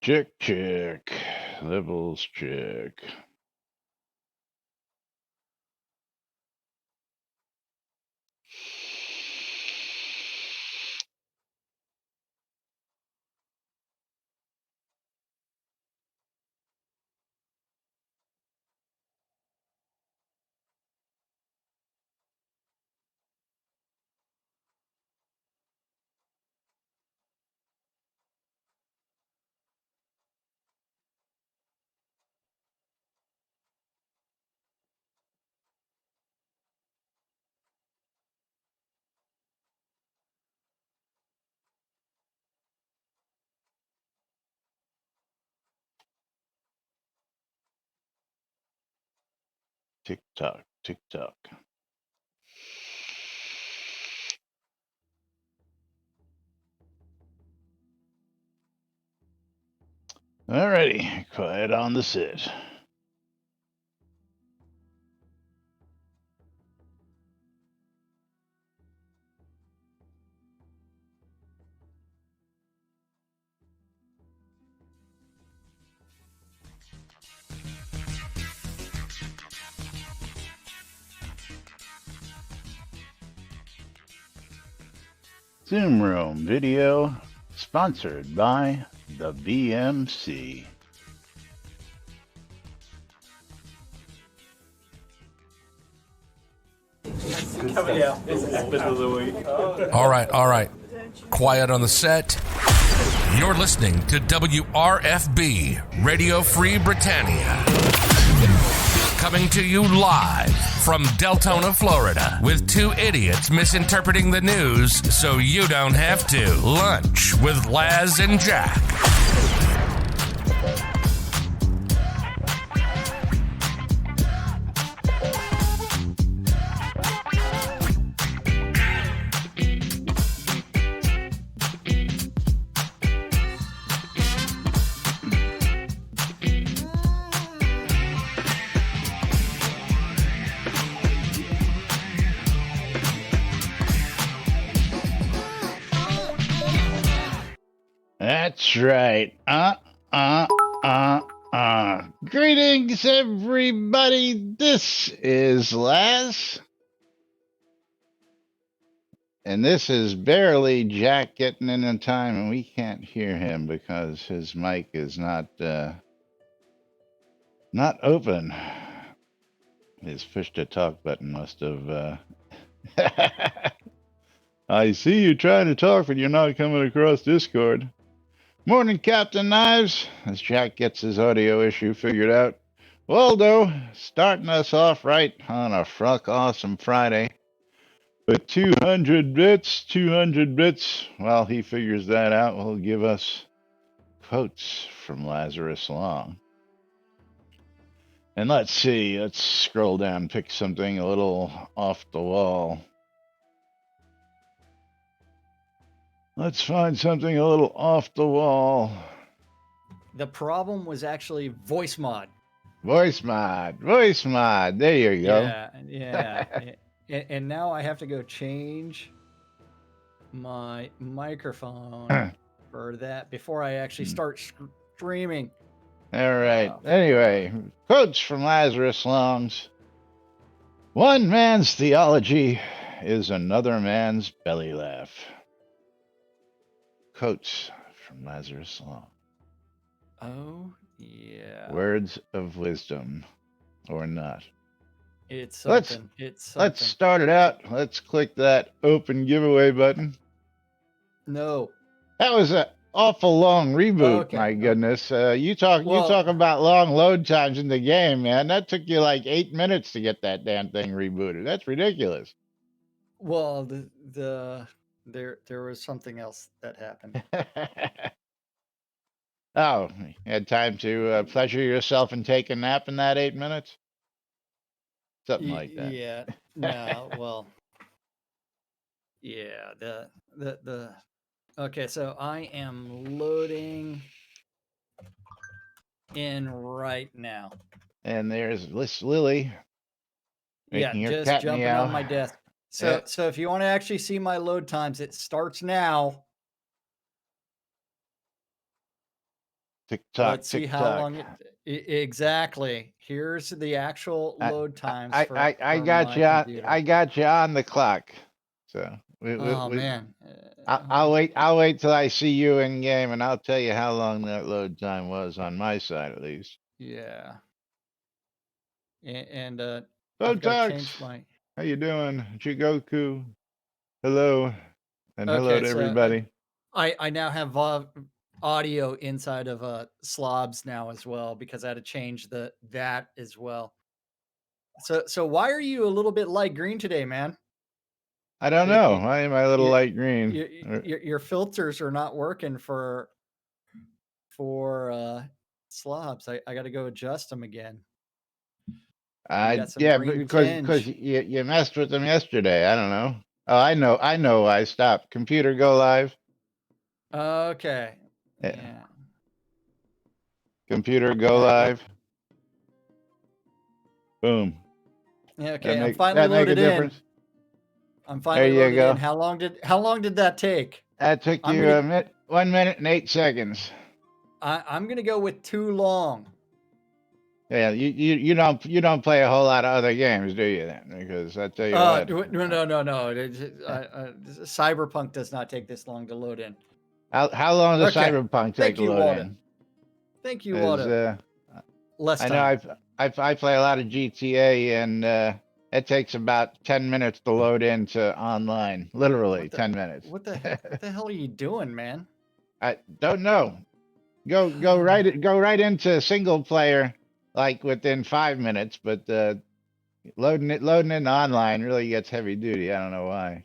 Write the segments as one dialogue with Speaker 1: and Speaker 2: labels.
Speaker 1: Check, check. Levels check. Tick tock, tick tock. Alrighty, quiet on the sit. Zoom Room video sponsored by the BMC.
Speaker 2: All right. Quiet on the set. You're listening to WRFB, Radio Free Britannia. Coming to you live from Deltona, Florida, with two idiots misinterpreting the news so you don't have to. Lunch with Laz and Jack.
Speaker 1: That's right. Greetings, everybody. This is Laz. And this is barely Jack getting in time, and we can't hear him because his mic is not open. His push to talk button must have. I see you trying to talk, but you're not coming across Discord. Morning, Captain Knives, as Jack gets his audio issue figured out. Waldo, starting us off right on a fruck awesome Friday. With 200 bits, while he figures that out, will give us quotes from Lazarus Long. And let's see, let's scroll down, pick something a little off the wall. Let's find something a little off the wall.
Speaker 3: The problem was actually voice mod.
Speaker 1: Voice mod. There you go.
Speaker 3: Yeah. and now I have to go change my microphone for that before I actually start streaming.
Speaker 1: All right. Anyway, quotes from Lazarus Long's. One man's theology is another man's belly laugh. Quotes from Lazarus Long.
Speaker 3: Oh, yeah.
Speaker 1: Words of wisdom, or not.
Speaker 3: It's something.
Speaker 1: Let's start it out. Let's click that open giveaway button.
Speaker 3: No.
Speaker 1: That was an awful long reboot,
Speaker 3: Okay.
Speaker 1: my goodness. You talk about long load times in the game, man. That took you like 8 minutes to get that damn thing rebooted. That's ridiculous.
Speaker 3: Well, there was something else that happened.
Speaker 1: Oh, you had time to pleasure yourself and take a nap in that 8 minutes? Something like that.
Speaker 3: Yeah. No, well. Yeah, the okay, so I am loading in right now.
Speaker 1: And there's Lily.
Speaker 3: Yeah, just jumping on my desk. So if you want to actually see my load times, it starts now.
Speaker 1: Tick tock,
Speaker 3: Let's see
Speaker 1: tick
Speaker 3: how
Speaker 1: tock.
Speaker 3: long exactly. Here's the actual load times for
Speaker 1: I got
Speaker 3: my
Speaker 1: you.
Speaker 3: computer.
Speaker 1: I got you on the clock. So
Speaker 3: Oh man.
Speaker 1: I'll wait till I see you in game, and I'll tell you how long that load time was on my side, at least.
Speaker 3: Yeah. And I've got to change
Speaker 1: Botox,
Speaker 3: my.
Speaker 1: how you doing? Chigoku, hello, and hello
Speaker 3: Okay,
Speaker 1: to
Speaker 3: so
Speaker 1: everybody.
Speaker 3: I now have audio inside of slobs now as well because I had to change that as well. So why are you a little bit light green today, man?
Speaker 1: I don't know. Why am I a little
Speaker 3: Your
Speaker 1: light green?
Speaker 3: your filters are not working for slobs. I got to go adjust them again. You got some
Speaker 1: Yeah,
Speaker 3: green
Speaker 1: because
Speaker 3: tinge.
Speaker 1: you messed with them yesterday. I don't know. Oh, I know. I stopped. Computer go live.
Speaker 3: Okay.
Speaker 1: Yeah.
Speaker 3: Yeah.
Speaker 1: Computer go
Speaker 3: Okay.
Speaker 1: live. Boom.
Speaker 3: Yeah, okay. I'm
Speaker 1: That
Speaker 3: finally
Speaker 1: make a
Speaker 3: loaded in.
Speaker 1: difference.
Speaker 3: I'm
Speaker 1: There
Speaker 3: finally
Speaker 1: you
Speaker 3: loaded in.
Speaker 1: go.
Speaker 3: How long did that take?
Speaker 1: That took
Speaker 3: I'm
Speaker 1: you
Speaker 3: gonna
Speaker 1: 1 minute and 8 seconds.
Speaker 3: I'm gonna go with too long.
Speaker 1: Yeah, you don't play a whole lot of other games, do you? Then, because I tell you what.
Speaker 3: No. Cyberpunk does not take this long to load in.
Speaker 1: How long does
Speaker 3: Okay.
Speaker 1: Cyberpunk take
Speaker 3: Thank
Speaker 1: to
Speaker 3: you,
Speaker 1: load
Speaker 3: Walden.
Speaker 1: in?
Speaker 3: Thank you,
Speaker 1: Is
Speaker 3: Walden. Less
Speaker 1: I know
Speaker 3: time.
Speaker 1: I play a lot of GTA, and it takes about 10 minutes to load into online. Literally 10 minutes.
Speaker 3: What the hell are you doing, man?
Speaker 1: I don't know. Go right into single player like within 5 minutes, but loading in online really gets heavy duty. I don't know why.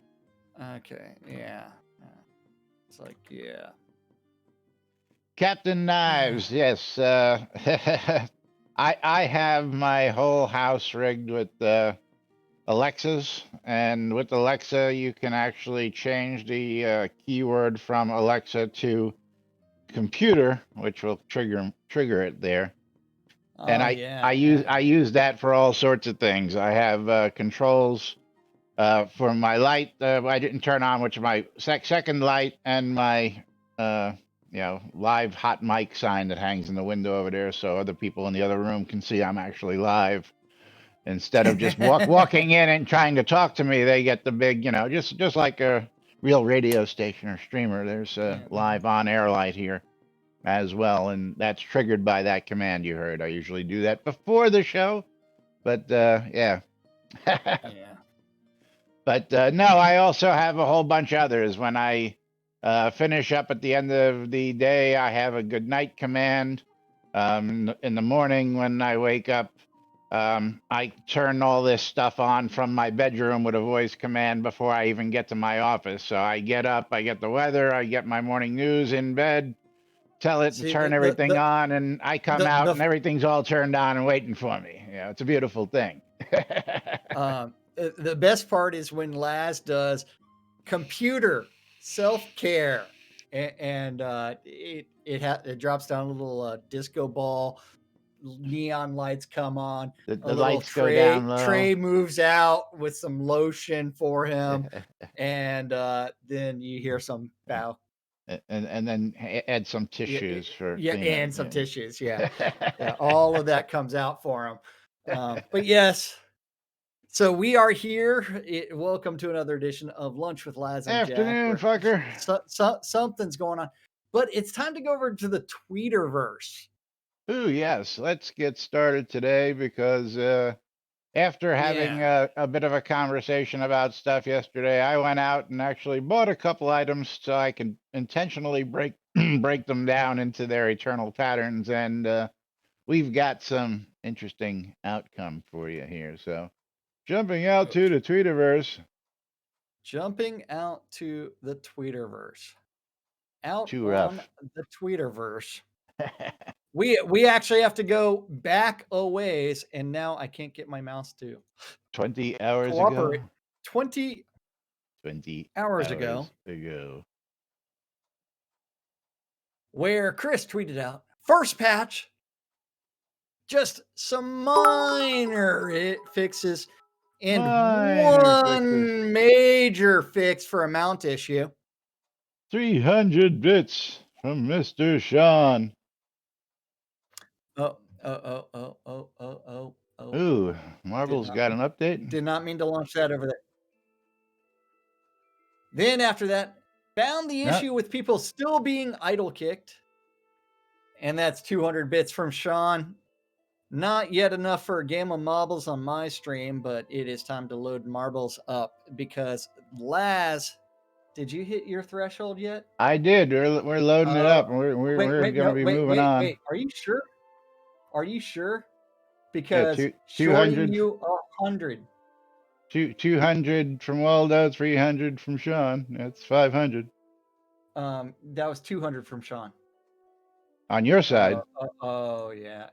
Speaker 3: Okay, yeah. It's like, yeah.
Speaker 1: Captain Knives, yes. I have my whole house rigged with Alexas, and with Alexa, you can actually change the keyword from Alexa to computer, which will trigger it there. And
Speaker 3: Oh yeah.
Speaker 1: I use that for all sorts of things. I have controls for my light. I didn't turn on, which is my second light, and my live hot mic sign that hangs in the window over there, so other people in the other room can see I'm actually live. Instead of just walking in and trying to talk to me, they get the big, just like a real radio station or streamer. There's a live on air light here as well, and that's triggered by that command you heard. I usually do that before the show, but yeah.
Speaker 3: Yeah.
Speaker 1: But no, I also have a whole bunch of others. When I finish up at the end of the day, I have a good night command. In the morning when I wake up, I turn all this stuff on from my bedroom with a voice command before I even get to my office. So I get up, I get the weather, I get my morning news in bed, tell it to
Speaker 3: See
Speaker 1: turn everything on, and I come out
Speaker 3: the
Speaker 1: and everything's all turned on and waiting for me. It's a beautiful thing.
Speaker 3: the best part is when Laz does computer self-care and it drops down a little disco ball, neon lights come on, a
Speaker 1: The
Speaker 3: little
Speaker 1: lights go down low.
Speaker 3: tray moves out with some lotion for him, and then you hear some bow.
Speaker 1: And then add some tissues for
Speaker 3: Yeah,
Speaker 1: cleanup.
Speaker 3: and some tissues. Yeah. All of that comes out for him. But yes, so we are here. Welcome to another edition of Lunch with Laz and Jack.
Speaker 1: Afternoon,
Speaker 3: Where
Speaker 1: fucker.
Speaker 3: something's going on, but it's time to go over to the Tweeterverse.
Speaker 1: Ooh, yes. Let's get started today because after having
Speaker 3: Yeah.
Speaker 1: a bit of a conversation about stuff yesterday, I went out and actually bought a couple items so I could intentionally break break them down into their eternal patterns, and we've got some interesting outcome for you here. So, jumping out to the Tweeterverse.
Speaker 3: Jumping out to the Tweeterverse. Out
Speaker 1: Too
Speaker 3: on
Speaker 1: rough.
Speaker 3: the Tweeterverse. We actually have to go back a ways, and now I can't get my mouse to
Speaker 1: 20 hours
Speaker 3: cooperate.
Speaker 1: ago.
Speaker 3: 20
Speaker 1: 20
Speaker 3: hours
Speaker 1: hours
Speaker 3: ago,
Speaker 1: ago.
Speaker 3: where Chris tweeted out first patch, just some minor fixes and
Speaker 1: Minor fixes.
Speaker 3: one major fix for a mount issue.
Speaker 1: 300 bits from Mr. Sean.
Speaker 3: Oh, oh, oh, oh, oh, oh, oh, oh.
Speaker 1: Ooh,
Speaker 3: Did
Speaker 1: Marvel's
Speaker 3: not
Speaker 1: got
Speaker 3: mean
Speaker 1: an update.
Speaker 3: did not mean to launch that over there. Then after that, found the
Speaker 1: No,
Speaker 3: issue with people still being idle kicked. And that's 200 bits from Sean. Not yet enough for a game of marbles on my stream, but it is time to load marbles up because Laz, did you hit your threshold yet?
Speaker 1: I did. We're loading it
Speaker 3: Uh,
Speaker 1: up, and we're
Speaker 3: wait,
Speaker 1: gonna
Speaker 3: no,
Speaker 1: be moving on.
Speaker 3: wait. Are you sure? Are you sure?
Speaker 1: Yeah,
Speaker 3: Because
Speaker 1: two
Speaker 3: shorting
Speaker 1: hundred,
Speaker 3: you 100.
Speaker 1: 200 from Waldo, 300 from Sean. That's 500
Speaker 3: That was 200 from Sean.
Speaker 1: on your side.
Speaker 3: Oh yeah.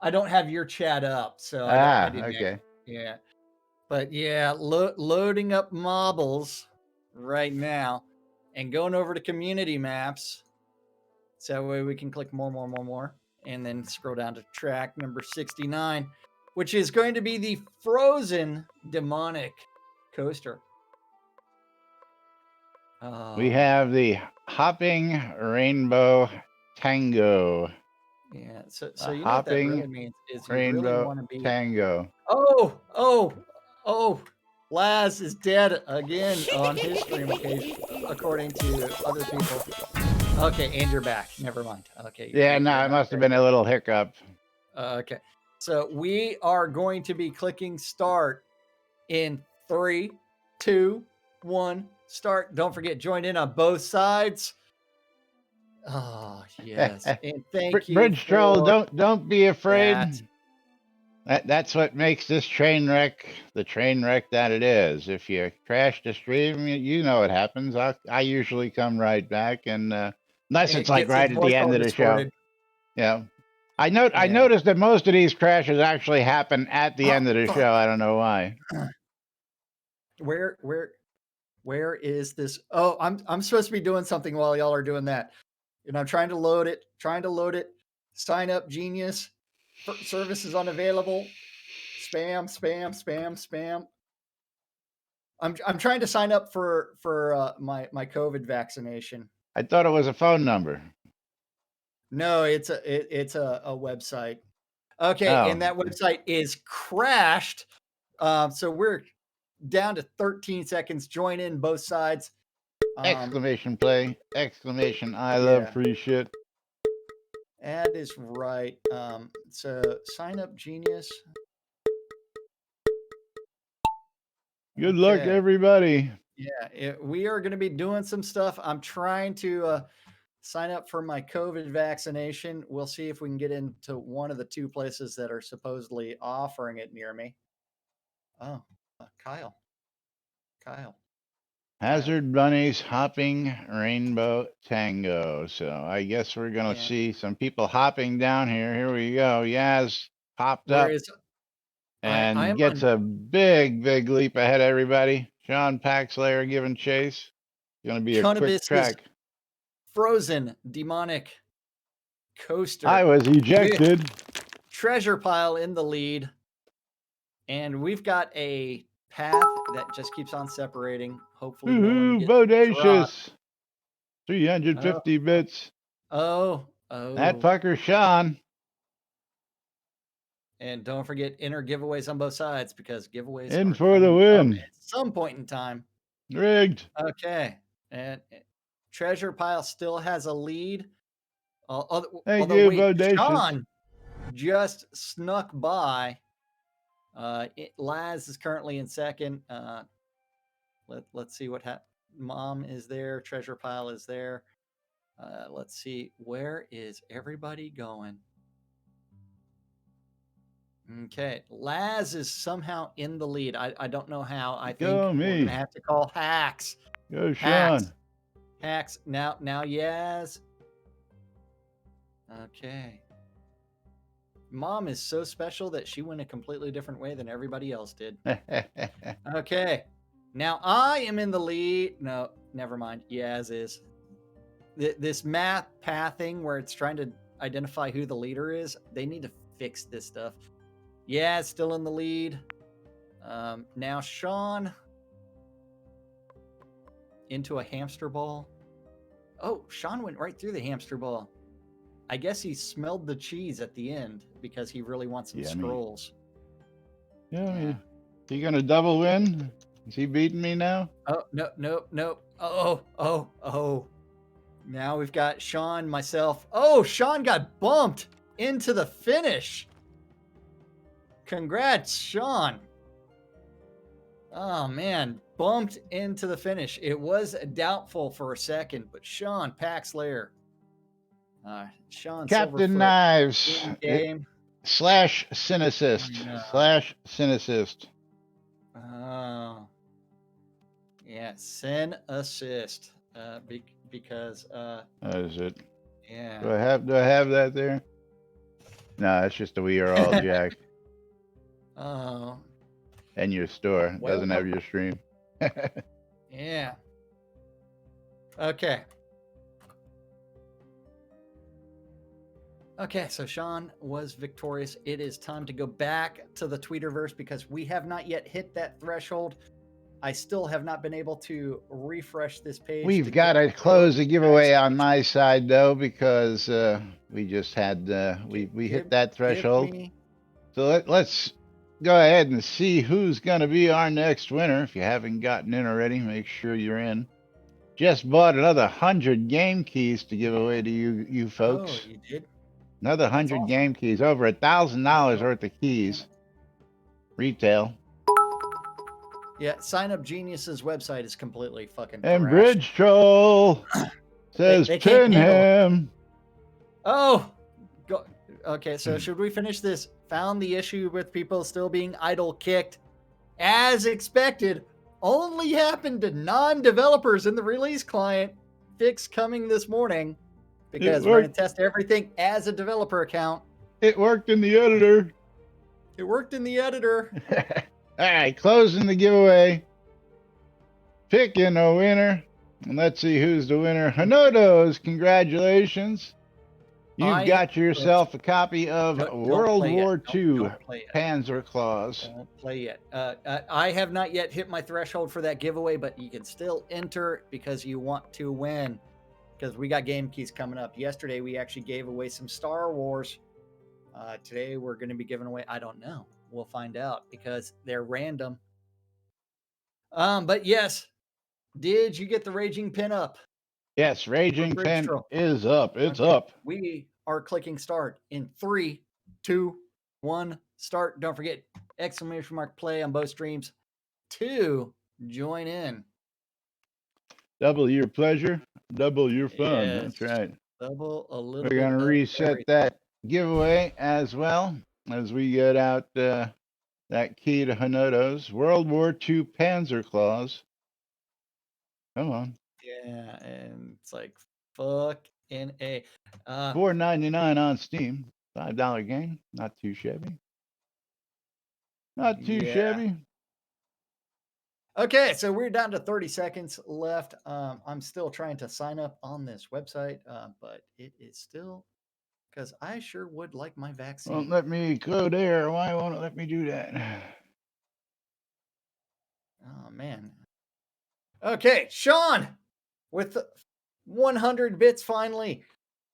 Speaker 3: I don't have your chat up, so I didn't.
Speaker 1: Okay.
Speaker 3: Yeah. But yeah, loading up marbles right now and going over to community maps. So that way we can click more, and then scroll down to track number 69, which is going to be the frozen demonic coaster.
Speaker 1: We have the Hopping Rainbow Tango.
Speaker 3: Yeah, so
Speaker 1: A
Speaker 3: you know what that really
Speaker 1: Hopping
Speaker 3: means is you really
Speaker 1: Rainbow
Speaker 3: want to be.
Speaker 1: Tango.
Speaker 3: Oh, Laz is dead again on his stream occasion, according to other people. Okay, and you're back. Never mind. Okay.
Speaker 1: Yeah, no, it must have been a little hiccup.
Speaker 3: Okay. So we are going to be clicking start in 3, 2, 1, start. Don't forget, join in on both sides. Oh, yes. And thank you.
Speaker 1: Bridge Troll, don't be afraid. That's what makes this train wreck the train wreck that it is. If you crash the stream, you know what happens. I usually come right back, and unless it's like right at the end of the show. Yeah. I noticed that most of these crashes actually happen at the end of the show. I don't know why.
Speaker 3: Where is this? Oh, I'm supposed to be doing something while y'all are doing that. And I'm trying to load it. Sign up, genius. Service is unavailable. Spam. I'm trying to sign up for my COVID vaccination.
Speaker 1: I thought it was a phone number.
Speaker 3: No, it's a website. Okay, and that website is crashed. So we're down to 13 seconds. Join in both sides.
Speaker 1: Exclamation play! Exclamation! I love free shit.
Speaker 3: That is right. So sign up, genius.
Speaker 1: Good luck, everybody.
Speaker 3: Yeah, we are going to be doing some stuff. I'm trying to sign up for my COVID vaccination. We'll see if we can get into one of the two places that are supposedly offering it near me. Oh, Kyle.
Speaker 1: Hazard Bunnies Hopping Rainbow Tango. So I guess we're going to see some people hopping down here. Here we go. Yaz popped up and gets a big leap ahead of everybody. Sean Paxlayer giving chase. Going to be a quick track.
Speaker 3: Frozen demonic coaster.
Speaker 1: I was ejected.
Speaker 3: Treasure pile in the lead. And we've got a path that just keeps on separating. Hopefully, no one gets
Speaker 1: bodacious. 350 bits.
Speaker 3: Oh.
Speaker 1: That fucker, Sean.
Speaker 3: And don't forget, enter giveaways on both sides because giveaways
Speaker 1: in for the win
Speaker 3: at some point in time.
Speaker 1: Rigged.
Speaker 3: Okay. And treasure pile still has a lead.
Speaker 1: Thank you, bodacious.
Speaker 3: Sean just snuck by. Laz is currently in second. Let's see what happens. Mom is there. Treasure pile is there. Let's see. Where is everybody going? Okay. Laz is somehow in the lead. I don't know how. I think we're going to have to call Hacks.
Speaker 1: Go, Sean.
Speaker 3: Hacks. Now, Yaz. Okay. Mom is so special that she went a completely different way than everybody else did. Okay. Now I am in the lead. No, never mind. Yaz is. This map pathing where it's trying to identify who the leader is, they need to fix this stuff. Yaz still in the lead. Now Sean into a hamster ball. Oh, Sean went right through the hamster ball. I guess he smelled the cheese at the end because he really wants some
Speaker 1: Yeah,
Speaker 3: scrolls.
Speaker 1: Yeah. He gonna double win? Is he beating me now?
Speaker 3: Oh, no. Oh. Now we've got Sean, myself. Oh, Sean got bumped into the finish. Congrats, Sean. Oh, man. Bumped into the finish. It was doubtful for a second, but Sean Paxlayer. Sean
Speaker 1: Captain
Speaker 3: Silverfoot.
Speaker 1: Knives.
Speaker 3: In game.
Speaker 1: Slash Cynicist.
Speaker 3: No.
Speaker 1: Slash Cynicist.
Speaker 3: Oh. Yeah, sin assist. Because
Speaker 1: What is it?
Speaker 3: yeah.
Speaker 1: Do I have that there? No, it's just a We Are All Jack.
Speaker 3: Oh.
Speaker 1: And your store. It doesn't have your stream.
Speaker 3: Yeah. Okay. Okay, so Sean was victorious. It is time to go back to the Tweeterverse because we have not yet hit that threshold. I still have not been able to refresh this page.
Speaker 1: We've got to close the giveaway on my side though, because we just had we hit that threshold. So let's go ahead and see who's going to be our next winner. If you haven't gotten in already, make sure you're in. Just bought another 100 game keys to give away to you folks.
Speaker 3: Oh, you did?
Speaker 1: Another 100 game keys, over $1,000 worth of keys. Retail.
Speaker 3: Yeah, Sign Up Genius's website is completely fucking
Speaker 1: And
Speaker 3: trashed.
Speaker 1: Bridge Troll says
Speaker 3: they can't
Speaker 1: pin him.
Speaker 3: Oh, go. Okay, so should we finish this? Found the issue with people still being idle kicked. As expected, only happened to non-developers in the release client. Fix coming this morning because we're going to test everything as a developer account.
Speaker 1: It worked in the editor.
Speaker 3: It worked in the editor.
Speaker 1: All right, closing the giveaway. Picking a winner. And let's see who's the winner. Hanodos, congratulations. You've got yourself a copy of World War II Panzer Claus.
Speaker 3: Don't play yet. I have not yet hit my threshold for that giveaway, but you can still enter because you want to win. Because we got game keys coming up. Yesterday, we actually gave away some Star Wars. Today, we're going to be giving away, I don't know. We'll find out because they're random. But yes, did you get the Raging Pin up?
Speaker 1: Yes, Raging Pin is up. It's up.
Speaker 3: We are clicking start in 3, 2, 1, start. Don't forget, exclamation mark play on both streams. 2, join in.
Speaker 1: Double your pleasure, double your fun.
Speaker 3: Yes.
Speaker 1: That's right.
Speaker 3: Double a little
Speaker 1: We're going to reset that giveaway as well as we get out that key to Hanodos. World War II Panzer Claus. Come on.
Speaker 3: Yeah, and it's like fucking A.
Speaker 1: $4.99 on Steam. $5 game. Not too shabby. Not too shabby.
Speaker 3: Okay, so we're down to 30 seconds left. I'm still trying to sign up on this website, but it is still because I sure would like my vaccine.
Speaker 1: Won't let me go there. Why won't it let me do that?
Speaker 3: Oh man. Okay, Sean, with 100 bits finally.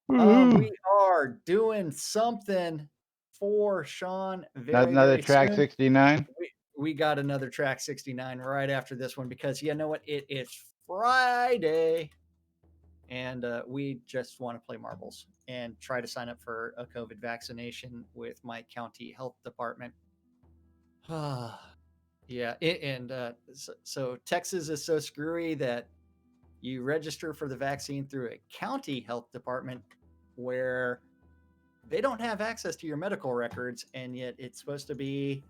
Speaker 3: We are doing something for Sean.
Speaker 1: Another track
Speaker 3: soon.
Speaker 1: 69.
Speaker 3: We got another track 69 right after this one because you know what? It is Friday, and we just want to play marbles and try to sign up for a COVID vaccination with my county health department. Yeah, so Texas is so screwy that you register for the vaccine through a county health department where they don't have access to your medical records, and yet it's supposed to be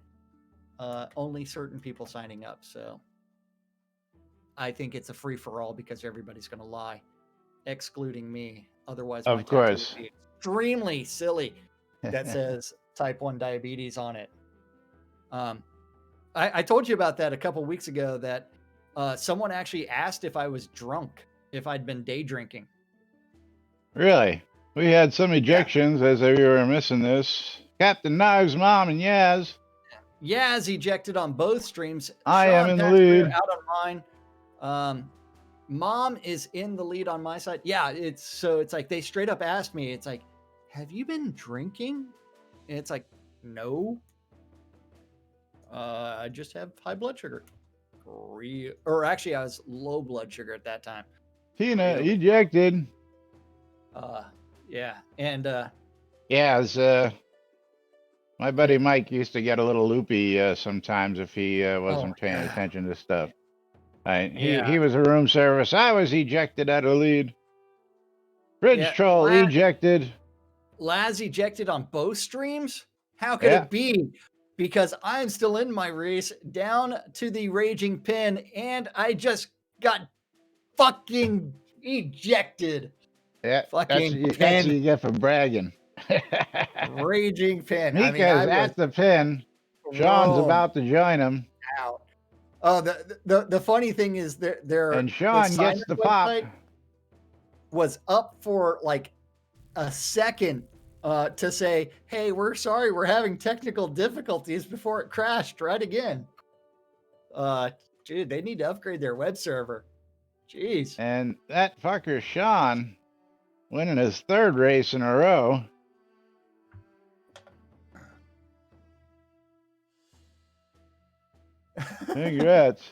Speaker 3: only certain people signing up. So I think it's a free-for-all because everybody's going to lie, excluding me. Otherwise,
Speaker 1: of course,
Speaker 3: would be extremely silly. That says type 1 diabetes on it. I told you about that a couple weeks ago that someone actually asked if I was drunk, if I'd been day drinking.
Speaker 1: Really? We had some ejections as we were missing this. Captain Knives, Mom, and Yaz.
Speaker 3: Yaz ejected on both streams.
Speaker 1: I am in the lead.
Speaker 3: Out on mine. Mom is in the lead on my side. Yeah, it's like they straight up asked me. It's like, have you been drinking? And it's like, no. I just have high blood sugar. Or actually, I was low blood sugar at that time.
Speaker 1: Tina
Speaker 3: Really?
Speaker 1: ejected.
Speaker 3: Yeah. And
Speaker 1: Yeah, it's, my buddy Mike used to get a little loopy sometimes if he wasn't paying attention to stuff. He was a room service. I was ejected at a lead. Bridge troll ejected.
Speaker 3: Laz ejected on both streams? How could it be? Because I'm still in my race down to the raging pin and I just got fucking ejected.
Speaker 1: Yeah,
Speaker 3: Fucking
Speaker 1: that's what you get for bragging.
Speaker 3: Raging pin.
Speaker 1: Mika's at the pin. Sean's about to join him.
Speaker 3: Out. Oh, the funny thing is
Speaker 1: and Sean gets the pop.
Speaker 3: Was up for like a second to say, hey, we're sorry, we're having technical difficulties before it crashed. Try it again. Dude, they need to upgrade their web server. Jeez.
Speaker 1: And that fucker Sean winning his third race in a row. Congrats.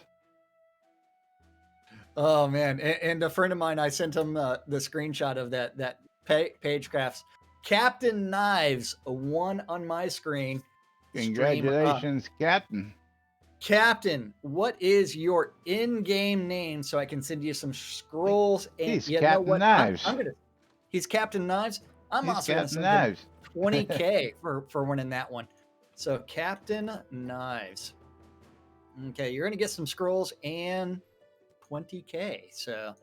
Speaker 3: Oh man, and a friend of mine, I sent him the screenshot of that page crafts. Captain Knives won on my screen.
Speaker 1: Congratulations, Captain.
Speaker 3: Captain, what is your in-game name so I can send you some scrolls? And
Speaker 1: he's Captain Knives.
Speaker 3: He's Captain Knives. I'm
Speaker 1: he's
Speaker 3: also
Speaker 1: Captain Knives.
Speaker 3: 20K for winning that one. So Captain Knives. Okay, you're gonna get some scrolls and 20K. So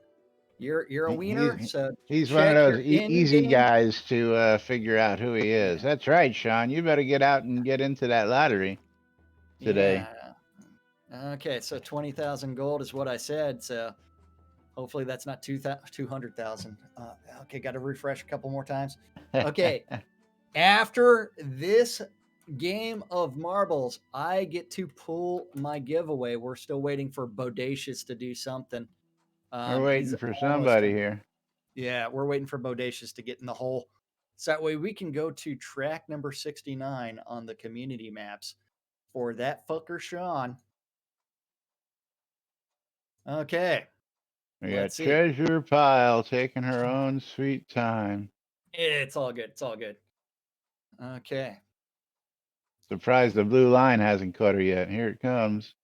Speaker 3: you're a wiener.
Speaker 1: He's one of those easy guys to figure out who he is. Yeah. That's right, Sean. You better get out and get into that lottery today.
Speaker 3: Yeah. Okay, so 20,000 gold is what I said. So hopefully that's not 200,000. Okay, got to refresh a couple more times. Okay, after this game of marbles, I get to pull my giveaway. We're still waiting for Bodacious to do something.
Speaker 1: We're waiting for somebody here.
Speaker 3: Yeah, we're waiting for Bodacious to get in the hole. So that way we can go to track number 69 on the community maps for that fucker Sean. Okay.
Speaker 1: We got Treasure Pile taking her own sweet time.
Speaker 3: It's all good. It's all good. Okay.
Speaker 1: Surprised the blue line hasn't caught her yet. Here it comes.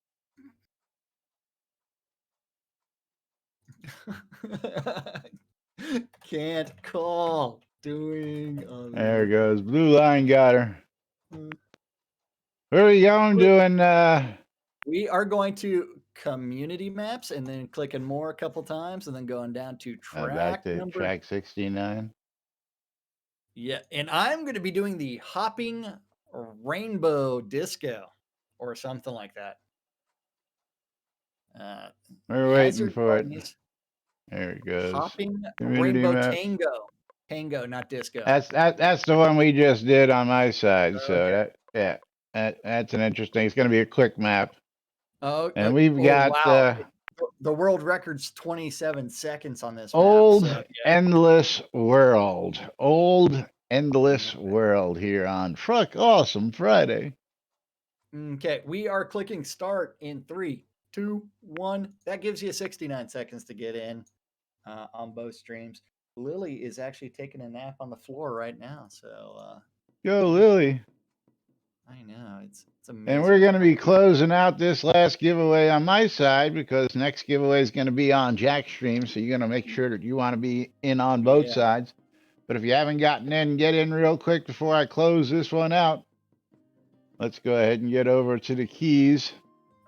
Speaker 3: Can't call. Doing.
Speaker 1: There it goes. Blue line got her. Where are we going doing?
Speaker 3: We are going to community maps and then clicking more a couple times and then going down to track number
Speaker 1: track 69.
Speaker 3: Yeah, and I'm going to be doing the hopping rainbow disco or something like that.
Speaker 1: We're waiting for it. There it goes.
Speaker 3: Hopping
Speaker 1: community
Speaker 3: rainbow
Speaker 1: maps.
Speaker 3: tango, not disco.
Speaker 1: That's the one we just did on my side. So that's an interesting. It's going to be a quick map.
Speaker 3: Oh,
Speaker 1: and we've got
Speaker 3: wow. The world record's 27 seconds on this
Speaker 1: map, endless world. Old endless world here on Truck Awesome Friday.
Speaker 3: Okay, we are clicking start in 3, 2, 1. That gives you 69 seconds to get in on both streams. Lily is actually taking a nap on the floor right now, so
Speaker 1: go Lily.
Speaker 3: I know, it's amazing.
Speaker 1: And we're going to be closing out this last giveaway on my side because next giveaway is going to be on Jack's stream, so you're going to make sure that you want to be in on both sides. But if you haven't gotten in, get in real quick before I close this one out. Let's go ahead and get over to the keys.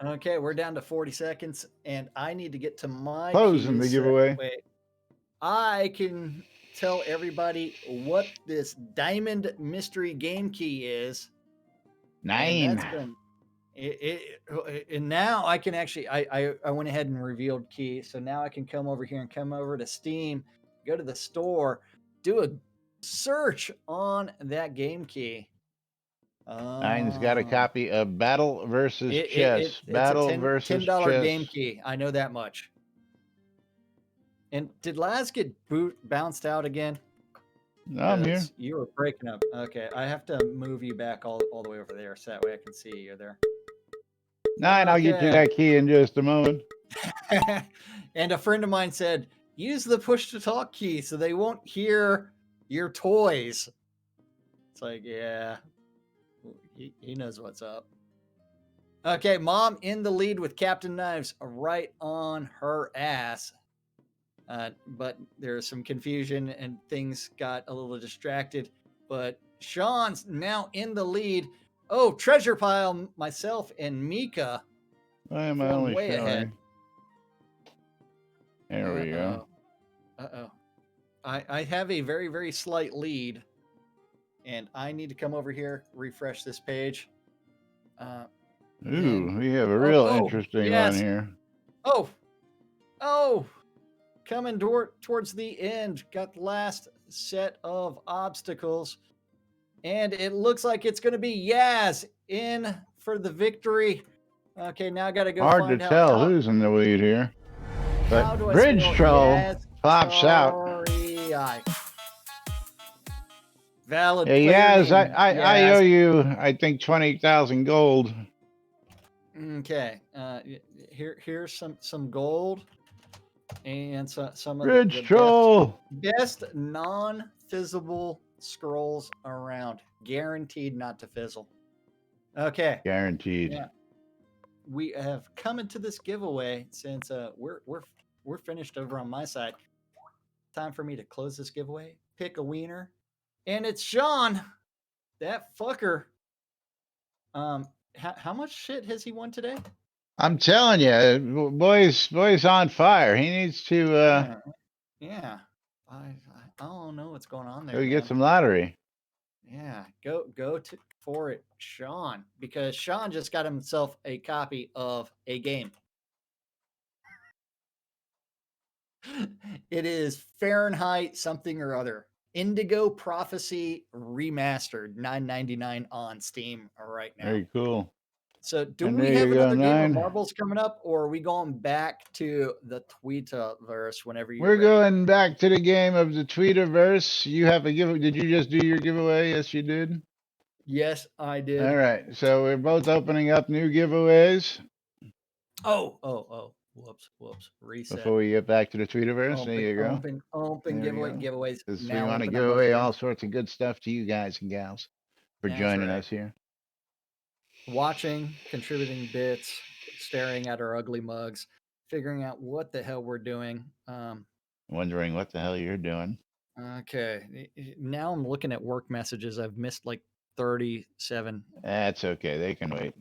Speaker 3: Okay, we're down to 40 seconds, and I need to get to my
Speaker 1: closing the giveaway.
Speaker 3: I can tell everybody what this diamond mystery game key is.
Speaker 1: 9.
Speaker 3: And now I can actually, I went ahead and revealed key. So now I can come over here and come over to Steam, go to the store, do a search on that game key.
Speaker 1: 9's got a copy of Battle versus Chess. Battle versus
Speaker 3: $10
Speaker 1: Chess.
Speaker 3: game key. I know that much. And did Laz get bounced out again?
Speaker 1: I'm here.
Speaker 3: You were breaking up. Okay, I have to move you back all the way over there so that way I can see you there.
Speaker 1: Nine, I'll get you that key in just a moment.
Speaker 3: And a friend of mine said, use the push to talk key so they won't hear your toys. It's like, yeah, he knows what's up. Okay, Mom in the lead with Captain Knives right on her ass. But there's some confusion and things got a little distracted. But Sean's now in the lead. Oh, Treasure Pile, myself, and Mika.
Speaker 1: Why am I only
Speaker 3: way
Speaker 1: showing?
Speaker 3: ahead.
Speaker 1: There we go.
Speaker 3: Uh-oh. I have a very, very slight lead. And I need to come over here, refresh this page.
Speaker 1: Ooh, we have a real interesting one here.
Speaker 3: Oh, coming towards the end. Got the last set of obstacles. And it looks like it's going to be Yaz in for the victory. Okay, now I got to go
Speaker 1: Hard
Speaker 3: find
Speaker 1: to tell who's in the lead here. But Bridge Troll pops out.
Speaker 3: Valid.
Speaker 1: Yeah, Yaz, I owe you, I think, 20,000 gold.
Speaker 3: Okay, here's some gold and some of
Speaker 1: Bridge Troll.
Speaker 3: best non-fizzable scrolls around, guaranteed not to fizzle. Okay,
Speaker 1: guaranteed.
Speaker 3: Yeah. We have come into this giveaway since we're finished over on my side. Time for me to close this giveaway, pick a wiener, and it's Sean, that fucker. How much shit has he won today?
Speaker 1: I'm telling you, boy's on fire. He needs to.
Speaker 3: Yeah. I don't know what's going on there.
Speaker 1: Go get some lottery.
Speaker 3: Yeah, go for it, Sean, because Sean just got himself a copy of a game. It is Fahrenheit something or other. Indigo Prophecy Remastered, $9.99 on Steam right now.
Speaker 1: Very cool.
Speaker 3: So do we have another game of marbles coming up, or are we going back to the Tweetaverse whenever you're ready?
Speaker 1: Going back to the game of the Tweetaverse. You have a giveaway. Did you just do your giveaway? Yes, you did.
Speaker 3: Yes, I did.
Speaker 1: All right. So we're both opening up new giveaways.
Speaker 3: Oh. Whoops. Reset.
Speaker 1: Before we get back to the Tweetaverse, there you go.
Speaker 3: Open giveaways.
Speaker 1: Because we want to give away all sorts of good stuff to you guys and gals for joining us here.
Speaker 3: Watching, contributing bits, staring at our ugly mugs, figuring out what the hell we're doing.
Speaker 1: Wondering what the hell you're doing.
Speaker 3: Okay. Now I'm looking at work messages. I've missed like 37.
Speaker 1: That's okay. They can wait.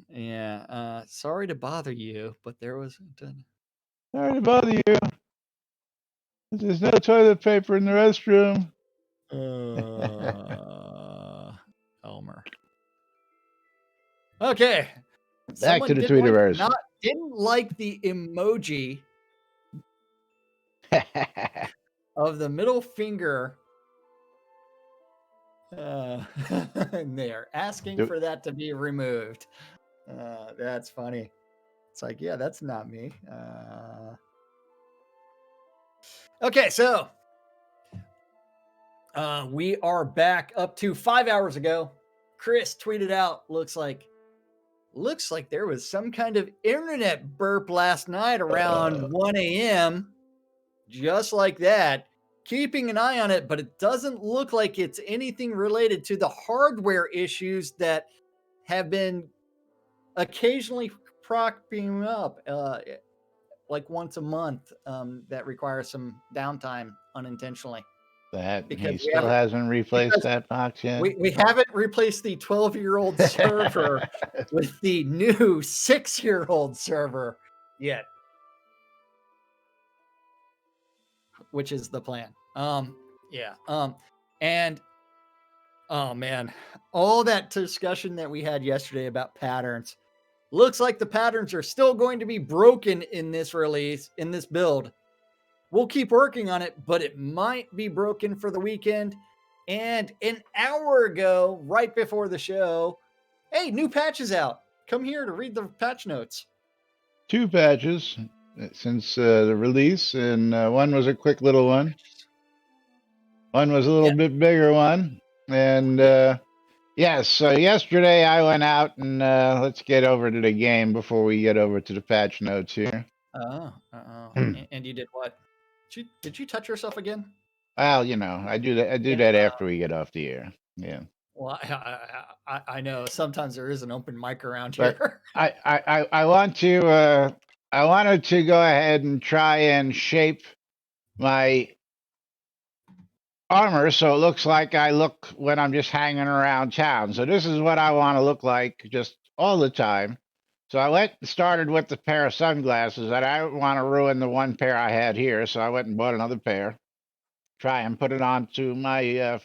Speaker 3: Yeah. Sorry to bother you, but there was...
Speaker 1: Sorry to bother you. There's no toilet paper in the restroom.
Speaker 3: Elmer. Okay.
Speaker 1: Back to the Tweetaverse.
Speaker 3: Didn't like the emoji of the middle finger. They're asking for that to be removed. That's funny. It's like, yeah, that's not me. Okay, so we are back up to 5 hours ago. Chris tweeted out, looks like there was some kind of internet burp last night around 1 a.m. Just like that. Keeping an eye on it, but it doesn't look like it's anything related to the hardware issues that have been occasionally propping up like once a month that requires some downtime unintentionally.
Speaker 1: Because he still hasn't replaced that box yet.
Speaker 3: We haven't replaced the 12-year-old server with the new 6-year-old server yet, which is the plan. And oh man, all that discussion that we had yesterday about patterns, looks like the patterns are still going to be broken in this release, in this build. We'll keep working on it, but it might be broken for the weekend. And an hour ago, right before the show, hey, new patch is out. Come here to read the patch notes.
Speaker 1: 2 patches since the release, and one was a quick little one. One was a little
Speaker 3: Yeah.
Speaker 1: bit bigger one. And yes, so yesterday I went out and let's get over to the game before we get over to the patch notes here.
Speaker 3: Oh, and you did what? Did you touch yourself again?
Speaker 1: Well, you know, I do that. I do
Speaker 3: Yeah.
Speaker 1: that after we get off the air. Yeah,
Speaker 3: Well, I know sometimes there is an open mic around
Speaker 1: but
Speaker 3: here.
Speaker 1: I want to I wanted to go ahead and try and shape my armor so it looks like I look when I'm just hanging around town. So this is what I want to look like just all the time. So I went and started with the pair of sunglasses that I don't want to ruin the one pair I had here. So I went and bought another pair. Try and put it onto my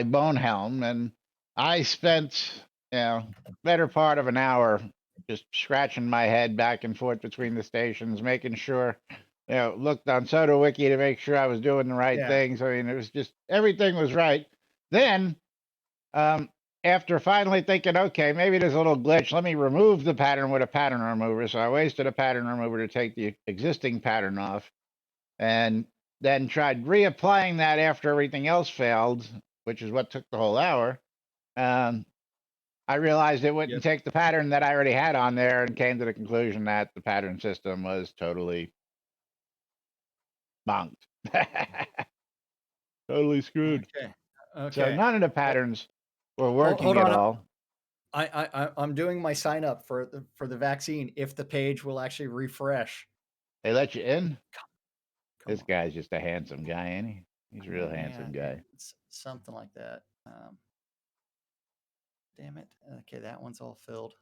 Speaker 1: bone helm, and I spent better part of an hour just scratching my head back and forth between the stations, making sure looked on Soda Wiki to make sure I was doing the right
Speaker 3: Yeah.
Speaker 1: things. I mean, it was just everything was right. Then after finally thinking, okay, maybe there's a little glitch, let me remove the pattern with a pattern remover. So I wasted a pattern remover to take the existing pattern off, and then tried reapplying that after everything else failed, which is what took the whole hour. Um, I realized it wouldn't
Speaker 3: Yep.
Speaker 1: take the pattern that I already had on there, and came to the conclusion that the pattern system was totally bonked. Totally screwed.
Speaker 3: Okay.
Speaker 1: So
Speaker 3: Okay.
Speaker 1: none of the
Speaker 3: Well,
Speaker 1: patterns were
Speaker 3: hold
Speaker 1: working at
Speaker 3: on.
Speaker 1: all.
Speaker 3: I'm doing my sign up for the vaccine if the page will actually refresh.
Speaker 1: They let you in.
Speaker 3: Come
Speaker 1: This
Speaker 3: on.
Speaker 1: guy's just a handsome guy, ain't he? He's a real
Speaker 3: Yeah,
Speaker 1: handsome
Speaker 3: yeah,
Speaker 1: guy.
Speaker 3: it's something like that. Damn it. Okay, that one's all filled.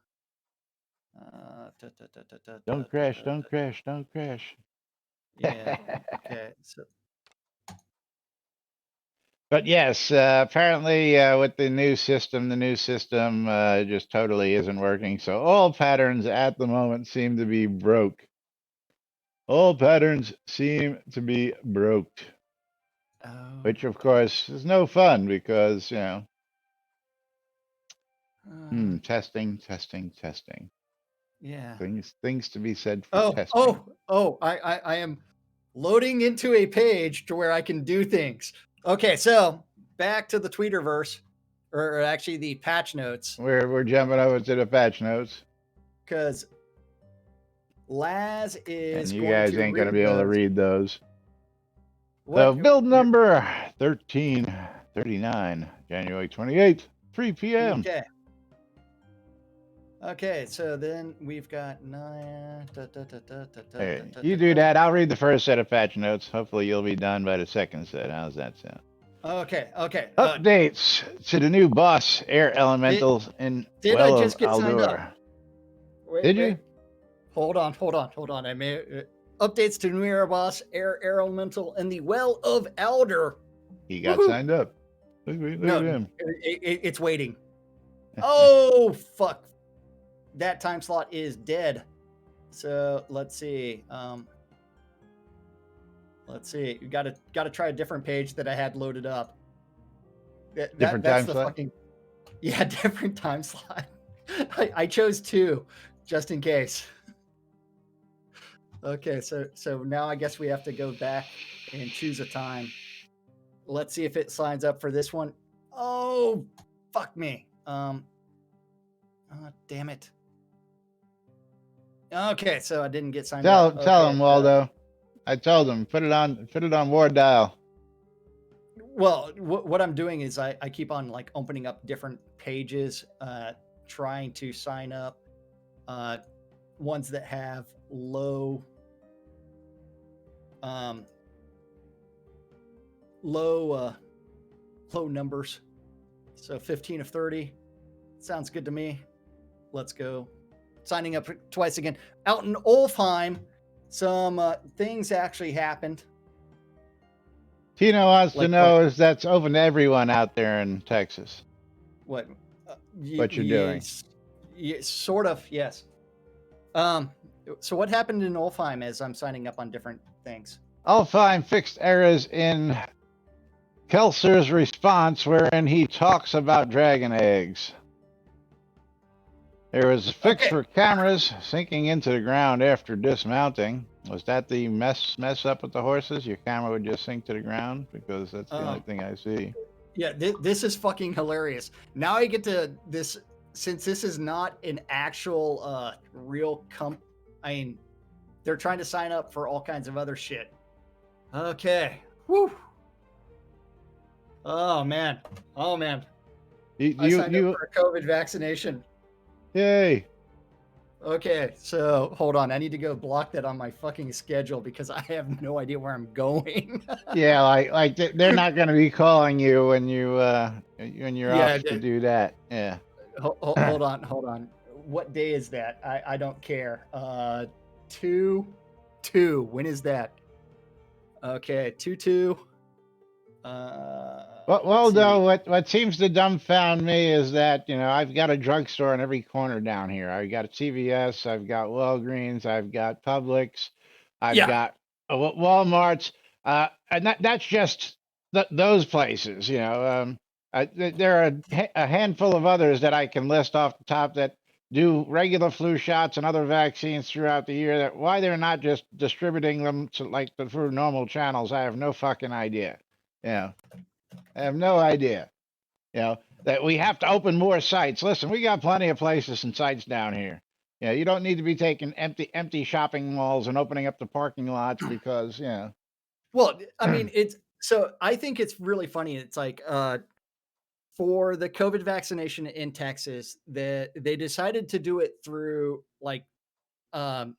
Speaker 1: Don't crash, don't crash, don't crash.
Speaker 3: Yeah. Okay. So
Speaker 1: But yes, apparently with the new system just totally isn't working. So all patterns at the moment seem to be broke. All patterns seem to be broke, which of
Speaker 3: okay.
Speaker 1: course is no fun because,
Speaker 3: Uh,
Speaker 1: testing, testing, testing.
Speaker 3: yeah.
Speaker 1: Things to be said for
Speaker 3: Oh,
Speaker 1: testing.
Speaker 3: oh, oh, I am loading into a page to where I can do things. Okay, so back to the Tweeterverse, or actually the patch notes,
Speaker 1: We're jumping over to the patch notes,
Speaker 3: because Laz
Speaker 1: and
Speaker 3: is
Speaker 1: you
Speaker 3: going
Speaker 1: guys
Speaker 3: to
Speaker 1: ain't gonna
Speaker 3: read
Speaker 1: be able to
Speaker 3: those.
Speaker 1: read those. So
Speaker 3: What?
Speaker 1: build number 1339, January 28th, 3 p.m.
Speaker 3: Okay. Okay, so then we've got nine.
Speaker 1: Hey, you do that. I'll read the first set of patch notes. Hopefully you'll be done by the second set. How's that sound?
Speaker 3: Okay, okay.
Speaker 1: Updates to the new boss air elementals in
Speaker 3: Did I
Speaker 1: Well of
Speaker 3: just get signed up?
Speaker 1: Aldor.
Speaker 3: Wait,
Speaker 1: Did
Speaker 3: wait.
Speaker 1: you?
Speaker 3: Hold on. I may updates to new era boss, air elemental, and the Well of Elder.
Speaker 1: He got
Speaker 3: Woohoo!
Speaker 1: signed up. Look
Speaker 3: No,
Speaker 1: at him.
Speaker 3: it's waiting. Oh fuck! That time slot is dead. So let's see. Let's see. You gotta try a different page that I had loaded up.
Speaker 1: Different
Speaker 3: That's
Speaker 1: time
Speaker 3: the
Speaker 1: slot?
Speaker 3: fucking different time slot. I chose two just in case. Okay, so now I guess we have to go back and choose a time. Let's see if it signs up for this one. Oh, fuck me. Oh, damn it. Okay, so I didn't get signed up.
Speaker 1: Tell
Speaker 3: Okay,
Speaker 1: him, Waldo. I told him put it on ward dial.
Speaker 3: well, what I'm doing is I keep on like opening up different pages, trying to sign up ones that have low numbers. So 15 of 30 sounds good to me. Let's go. Signing up twice again. Out in Olfheim, some things actually happened.
Speaker 1: Tino wants to
Speaker 3: Like
Speaker 1: know is that's open to everyone out there in Texas.
Speaker 3: what?
Speaker 1: What you're doing.
Speaker 3: Sort of, yes. So what happened in Olfheim as I'm signing up on different things?
Speaker 1: I'll find fixed errors in Kelser's response wherein he talks about dragon eggs. There was a fix for cameras sinking into the ground after dismounting. Was that the mess up with the horses? Your camera would just sink to the ground because that's the only
Speaker 3: Um,
Speaker 1: thing I see.
Speaker 3: yeah, this is fucking hilarious. Now I get to this, since this is not an actual real I mean, they're trying to sign up for all kinds of other shit. Okay. Whew. Oh man. Oh man. I signed up for a COVID vaccination.
Speaker 1: Yay!
Speaker 3: Okay, so hold on. I need to go block that on my fucking schedule because I have no idea where I'm going.
Speaker 1: Yeah, they're not going to be calling you when you're
Speaker 3: Yeah,
Speaker 1: off to do that. Yeah.
Speaker 3: hold on, hold on. What day is that? I don't care. 2/2. When is that? Okay, 2/2.
Speaker 1: Well,
Speaker 3: Let's see.
Speaker 1: though, what seems to dumbfound me is that I've got a drugstore in every corner down here. I've got a CVS, I've got Walgreens, I've got Publix, I've
Speaker 3: Yeah.
Speaker 1: got Walmart's, and that's just those places. There are a handful of others that I can list off the top that do regular flu shots and other vaccines throughout the year. That why they're not just distributing them through normal channels, I have no fucking idea. Yeah. I have no idea. That we have to open more sites. Listen, we got plenty of places and sites down here. You don't need to be taking empty shopping malls and opening up the parking lots because,
Speaker 3: Well, I mean, I think it's really funny. It's like for the COVID vaccination in Texas, that they decided to do it through like um,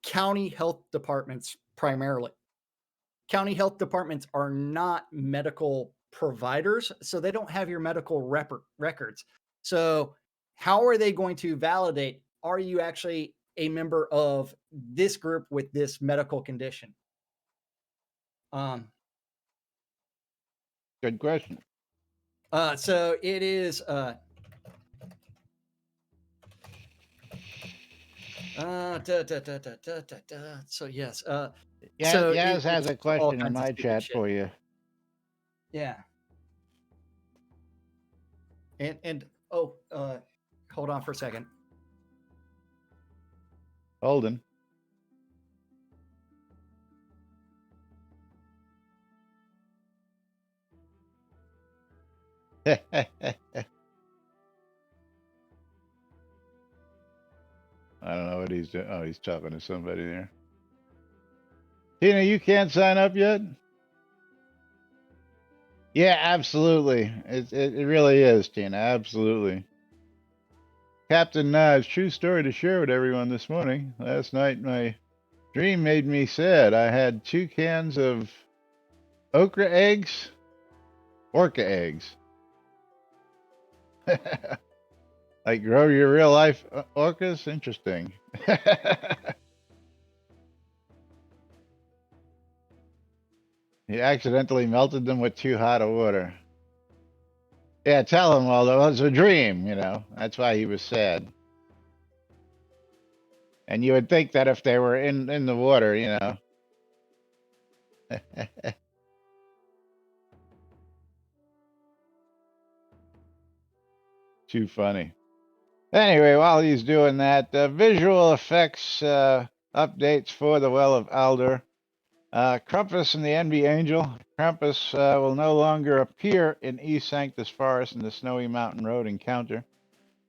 Speaker 3: county health departments primarily. County health departments are not medical providers, so they don't have your medical records. So, how are they going to validate, are you actually a member of this group with this medical condition? Um,
Speaker 1: good question.
Speaker 3: so it is so yes.
Speaker 1: Yeah, Yaz
Speaker 3: It's
Speaker 1: has a
Speaker 3: for all
Speaker 1: question in
Speaker 3: kinds of
Speaker 1: my
Speaker 3: stupid
Speaker 1: chat
Speaker 3: shit.
Speaker 1: for you.
Speaker 3: Yeah. And oh, hold on for a second.
Speaker 1: Holden. I don't know what he's doing. Oh, he's talking to somebody there. Tina, you can't sign up yet? Yeah, absolutely. It really is, Tina. Absolutely. Captain Knives, true story to share with everyone this morning. Last night, my dream made me sad. I had 2 cans of orca eggs. Like grow your real life orcas? Interesting. He accidentally melted them with too hot of water. Yeah, tell him, well, it was a dream, That's why he was sad. And you would think that if they were in the water, Too funny. Anyway, while he's doing that, visual effects updates for the Well of Alder. Krampus and the Envy Angel. Krampus will no longer appear in East Sanctus Forest in the Snowy Mountain Road encounter.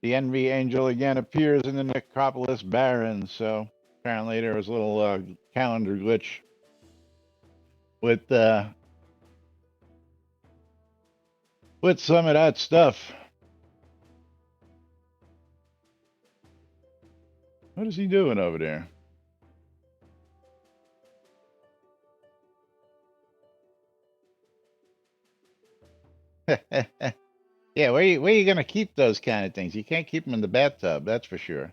Speaker 1: The Envy Angel again appears in the Necropolis Barrens. So apparently there was a little calendar glitch with some of that stuff. What is he doing over there? Yeah, where you gonna keep those kind of things? You can't keep them in the bathtub, that's for sure.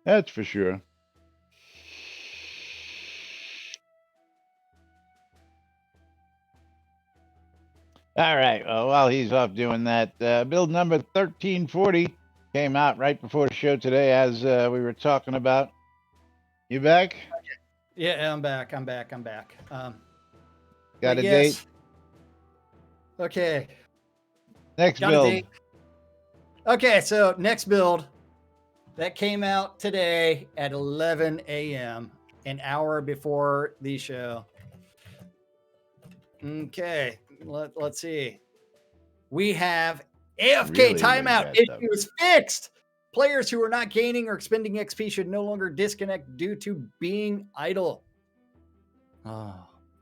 Speaker 1: That's for sure. All right. Well, while he's off doing that, build number 1340 came out right before the show today, as we were talking about. You back?
Speaker 3: Yeah, I'm back.
Speaker 1: Got a date?
Speaker 3: Okay.
Speaker 1: Next
Speaker 3: Got
Speaker 1: build.
Speaker 3: a date. Okay, so next build That came out today at 11 a.m., an hour before the show. Okay, let's see. We have AFK
Speaker 1: Really
Speaker 3: timeout
Speaker 1: that
Speaker 3: issue
Speaker 1: stuff.
Speaker 3: is fixed. Players who are not gaining or expending XP should no longer disconnect due to being idle. Oh,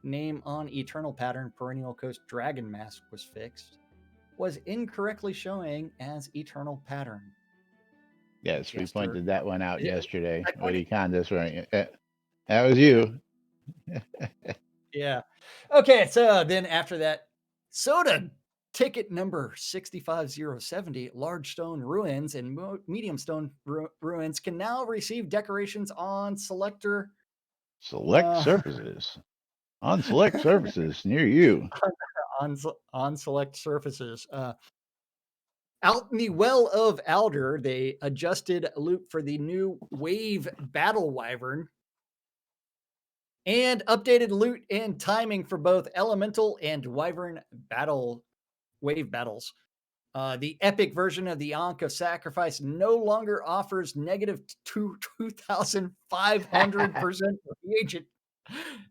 Speaker 3: name on Eternal Pattern Perennial Coast Dragon Mask was fixed. Was incorrectly showing as Eternal Pattern.
Speaker 1: Yes, we
Speaker 3: Yester-
Speaker 1: pointed that one out
Speaker 3: Yeah,
Speaker 1: yesterday.
Speaker 3: I pointed-
Speaker 1: Candace, right? That was you.
Speaker 3: Yeah. Okay, so then after that, Soda ticket number 65070, large stone ruins and medium stone ruins can now receive decorations on selector
Speaker 1: Select surfaces. On select surfaces near you.
Speaker 3: on select surfaces. Out in the Well of Alder, they adjusted loot for the new Wave Battle Wyvern and updated loot and timing for both Elemental and Wyvern wave battles. The epic version of the Ankh of Sacrifice no longer offers negative 2,500% reagent.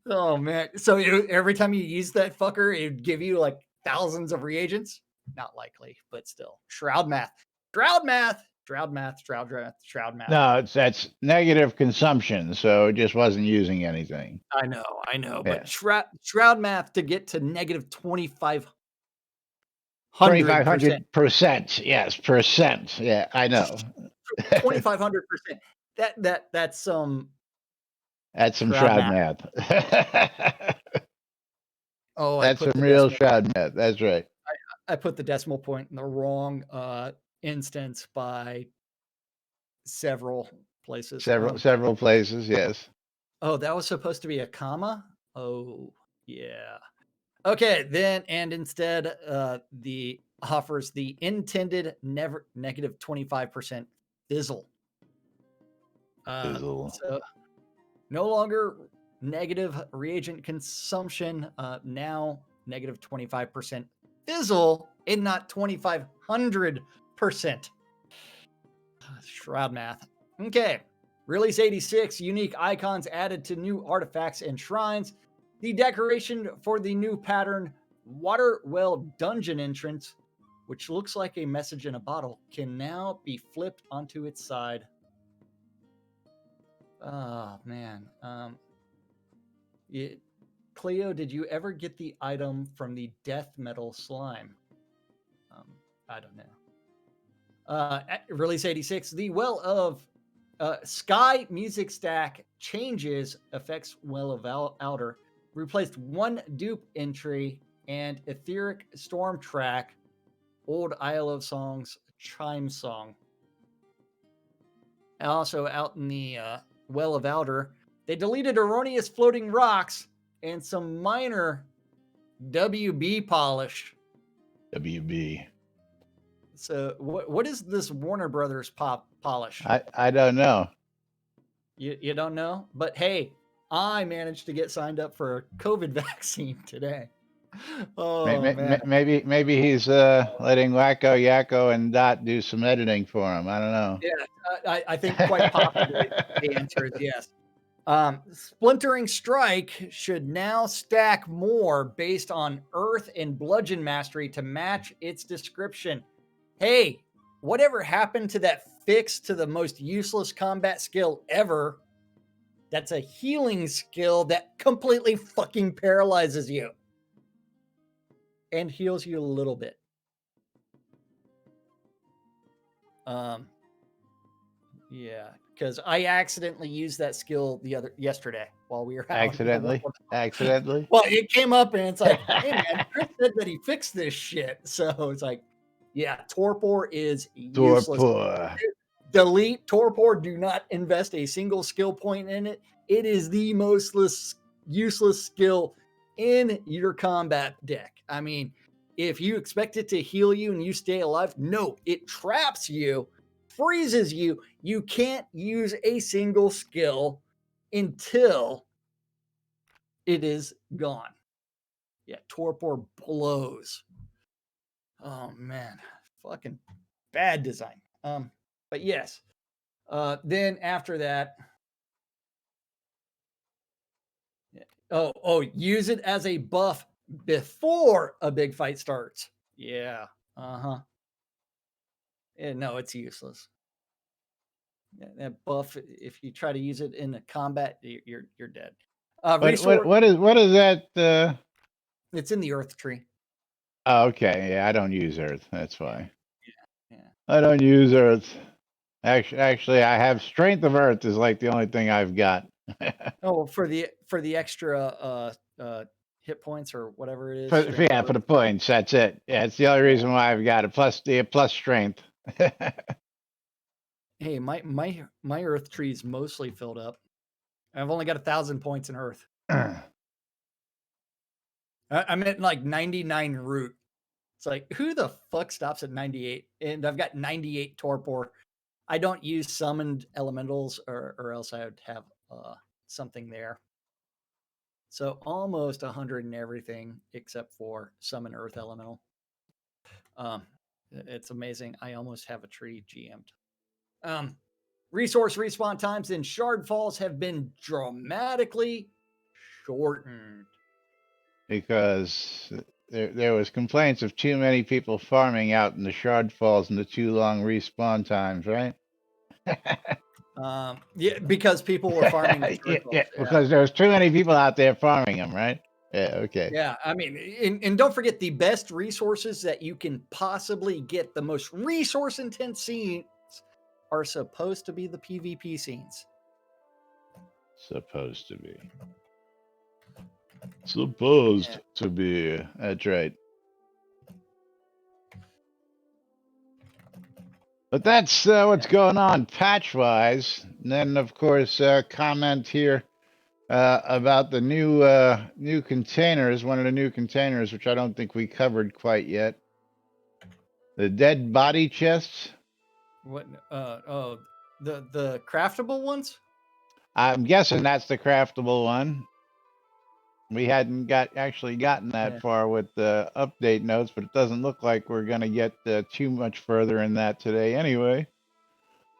Speaker 3: Oh man! So every time you use that fucker, it'd give you like thousands of reagents. Not likely, but still. Shroud math. Shroud math. Shroud math. Shroud math. Shroud math.
Speaker 1: No, that's negative consumption, so it just wasn't using anything.
Speaker 3: I know.
Speaker 1: Yeah.
Speaker 3: But shroud math to get to negative 2,500%.
Speaker 1: 2,500%. Yes, percent. Yeah, I know.
Speaker 3: 2,500%. That's some.
Speaker 1: That's some
Speaker 3: Shroud
Speaker 1: shroud
Speaker 3: math.
Speaker 1: math.
Speaker 3: Oh,
Speaker 1: That's some real shroud math. That's right.
Speaker 3: I put the decimal point in the wrong instance by several places.
Speaker 1: Several places. Yes.
Speaker 3: Oh, that was supposed to be a comma. Oh, yeah. Okay, then and instead, the offers the intended negative 25% fizzle.
Speaker 1: Fizzle.
Speaker 3: So no longer negative reagent consumption. Now negative 25% fizzle and not 2,500%. Shroud math. Okay. Release 86, unique icons added to new artifacts and shrines. The decoration for the new pattern Water Well Dungeon entrance, which looks like a message in a bottle, can now be flipped onto its side. Oh, man. Cleo, did you ever get the item from the death metal slime? I don't know. Release 86, the Well of Sky Music Stack changes affects Well of Outer. Replaced one dupe entry and Etheric Storm track, Old Isle of Songs Chime Song. Also out in the Well of Outer, they deleted erroneous floating rocks and some minor WB polish.
Speaker 1: WB.
Speaker 3: So what is this Warner Brothers polish?
Speaker 1: I don't know.
Speaker 3: You don't know? But hey, I managed to get signed up for a COVID vaccine today. Oh, man.
Speaker 1: Maybe he's letting Wacko Yakko and Dot do some editing for him. I don't know.
Speaker 3: Yeah, I think quite possibly the answer is yes. Splintering Strike should now stack more based on Earth and Bludgeon Mastery to match its description. Hey, whatever happened to that fix to the most useless combat skill ever? That's a healing skill that completely fucking paralyzes you and heals you a little bit. Yeah, because I accidentally used that skill yesterday while we were out.
Speaker 1: Accidentally.
Speaker 3: Well, it came up and it's like, hey man, Chris said that he fixed this shit. So it's like, yeah, Torpor is useless.
Speaker 1: Torpor.
Speaker 3: Delete Torpor. Do not invest a single skill point in it. It is the most useless skill in your combat deck. I mean, if you expect it to heal you and you stay alive, no, it traps you, freezes you. You can't use a single skill until it is gone. Yeah, Torpor blows. Oh man, fucking bad design. But yes. Then after that, use it as a buff before a big fight starts. Yeah. Uh-huh. Yeah, no, it's useless. That buff, if you try to use it in a combat, you're dead.
Speaker 1: What is that?
Speaker 3: It's in the earth tree.
Speaker 1: Oh, okay, yeah, I don't use Earth. That's why
Speaker 3: Yeah.
Speaker 1: I don't use Earth. Actually, I have Strength of Earth is like the only thing I've got.
Speaker 3: Oh, for the extra hit points or whatever it is, strength of
Speaker 1: For the
Speaker 3: earth.
Speaker 1: points, that's it. Yeah, it's the only reason why I've got it. Plus strength.
Speaker 3: Hey, my earth tree is mostly filled up. I've only got 1,000 points in earth. I'm at like 99 root. It's like, who the fuck stops at 98? And I've got 98 torpor. I don't use summoned elementals, or else I would have something there. So almost 100 in everything except for summon earth elemental. It's amazing. I almost have a tree GM'd. Resource respawn times in Shard Falls have been dramatically shortened.
Speaker 1: Because there was complaints of too many people farming out in the Shroud Falls and the too long respawn times, right?
Speaker 3: Yeah, because people were farming the Shard Falls.
Speaker 1: Yeah, because there was too many people out there farming them, right? Yeah, okay.
Speaker 3: Yeah, I mean, and don't forget the best resources that you can possibly get, the most resource intense scenes are supposed to be the PvP scenes.
Speaker 1: Supposed to be. Supposed to be. That's right. But that's what's going on patch-wise. And then, of course, comment here about the new containers. One of the new containers, which I don't think we covered quite yet. The dead body chests.
Speaker 3: What? The craftable ones.
Speaker 1: I'm guessing that's the craftable one. We hadn't actually gotten that far with the update notes, but it doesn't look like we're going to get too much further in that today anyway.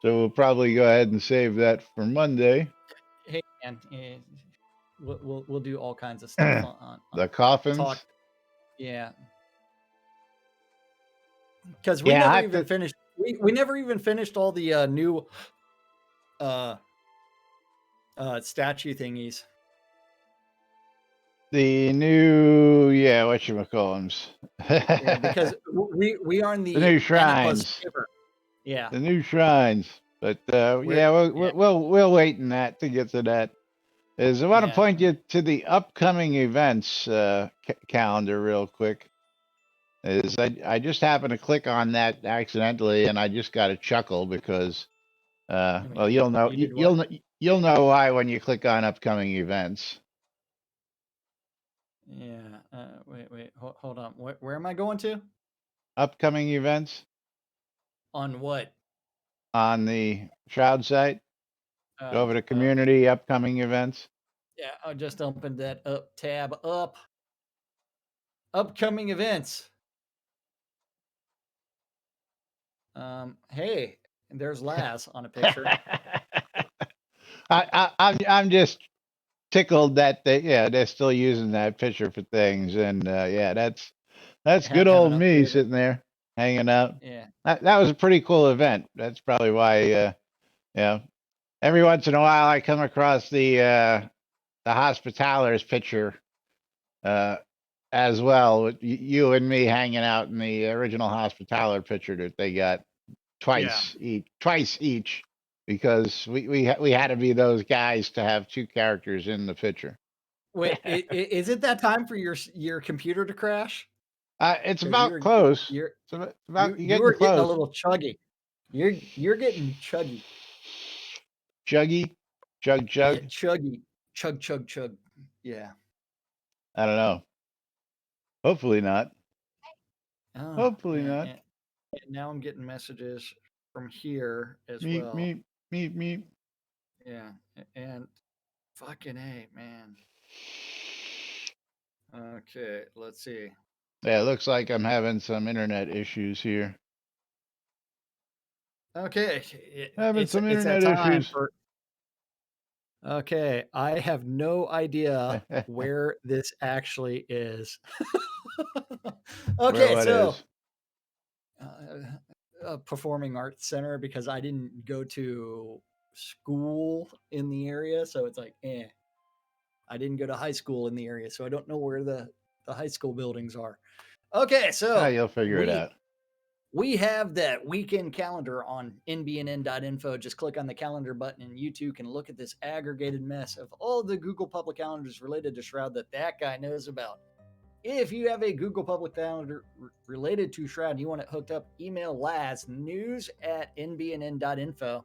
Speaker 1: So we'll probably go ahead and save that for Monday.
Speaker 3: Hey, man, we'll do all kinds of stuff on
Speaker 1: the coffins.
Speaker 3: Yeah, because we never even finished. We never even finished all the new statue thingies.
Speaker 1: The new, whatchamacallums.
Speaker 3: Yeah, because we are in the
Speaker 1: new shrines.
Speaker 3: Yeah,
Speaker 1: the new shrines. But we'll wait in that to get to that. I want to point you to the upcoming events calendar real quick. I just happened to click on that accidentally, and I just got a chuckle because, well, you'll know why when you click on upcoming events.
Speaker 3: Yeah. Wait. Hold on. Where am I going to?
Speaker 1: Upcoming events.
Speaker 3: On what?
Speaker 1: On the Shroud site. Go over to community upcoming events.
Speaker 3: Yeah, I just opened that tab up. Upcoming events. Hey, there's Laz on a picture.
Speaker 1: I'm just tickled that they're still using that picture for things, and that's good old me sitting there hanging out.
Speaker 3: Yeah,
Speaker 1: that was a pretty cool event. That's probably why every once in a while I come across the Hospitalers picture as well, with you and me hanging out in the original Hospitaler picture that they got twice each, because we had to be those guys to have two characters in the picture.
Speaker 3: Wait, is it that time for your computer to crash?
Speaker 1: It's about close.
Speaker 3: You're
Speaker 1: getting close.
Speaker 3: Getting a little chuggy. You're getting chuggy.
Speaker 1: Chuggy, chug.
Speaker 3: Yeah, chuggy, chug. Yeah.
Speaker 1: I don't know. Hopefully not.
Speaker 3: Oh,
Speaker 1: Hopefully not.
Speaker 3: And now I'm getting messages from here as
Speaker 1: meep,
Speaker 3: well.
Speaker 1: Meep.
Speaker 3: Yeah, and fucking A, man. Okay, let's see.
Speaker 1: Yeah, it looks like I'm having some internet issues here.
Speaker 3: Okay,
Speaker 1: Having some
Speaker 3: it's that
Speaker 1: internet
Speaker 3: time
Speaker 1: issues.
Speaker 3: for. Okay, I have no idea where this actually is.
Speaker 1: Where
Speaker 3: Okay,
Speaker 1: what
Speaker 3: so
Speaker 1: is?
Speaker 3: a performing arts center because I didn't go to school in the area, so it's like, I didn't go to high school in the area, so I don't know where the high school buildings are. Okay,
Speaker 1: Ah,
Speaker 3: so
Speaker 1: you'll figure it out.
Speaker 3: we have that weekend calendar on nbnn.info. Just click on the calendar button, and you too can look at this aggregated mess of all the Google public calendars related to Shroud that guy knows about. If you have a Google public calendar related to Shroud and you want it hooked up, email Laz news@nbnn.info,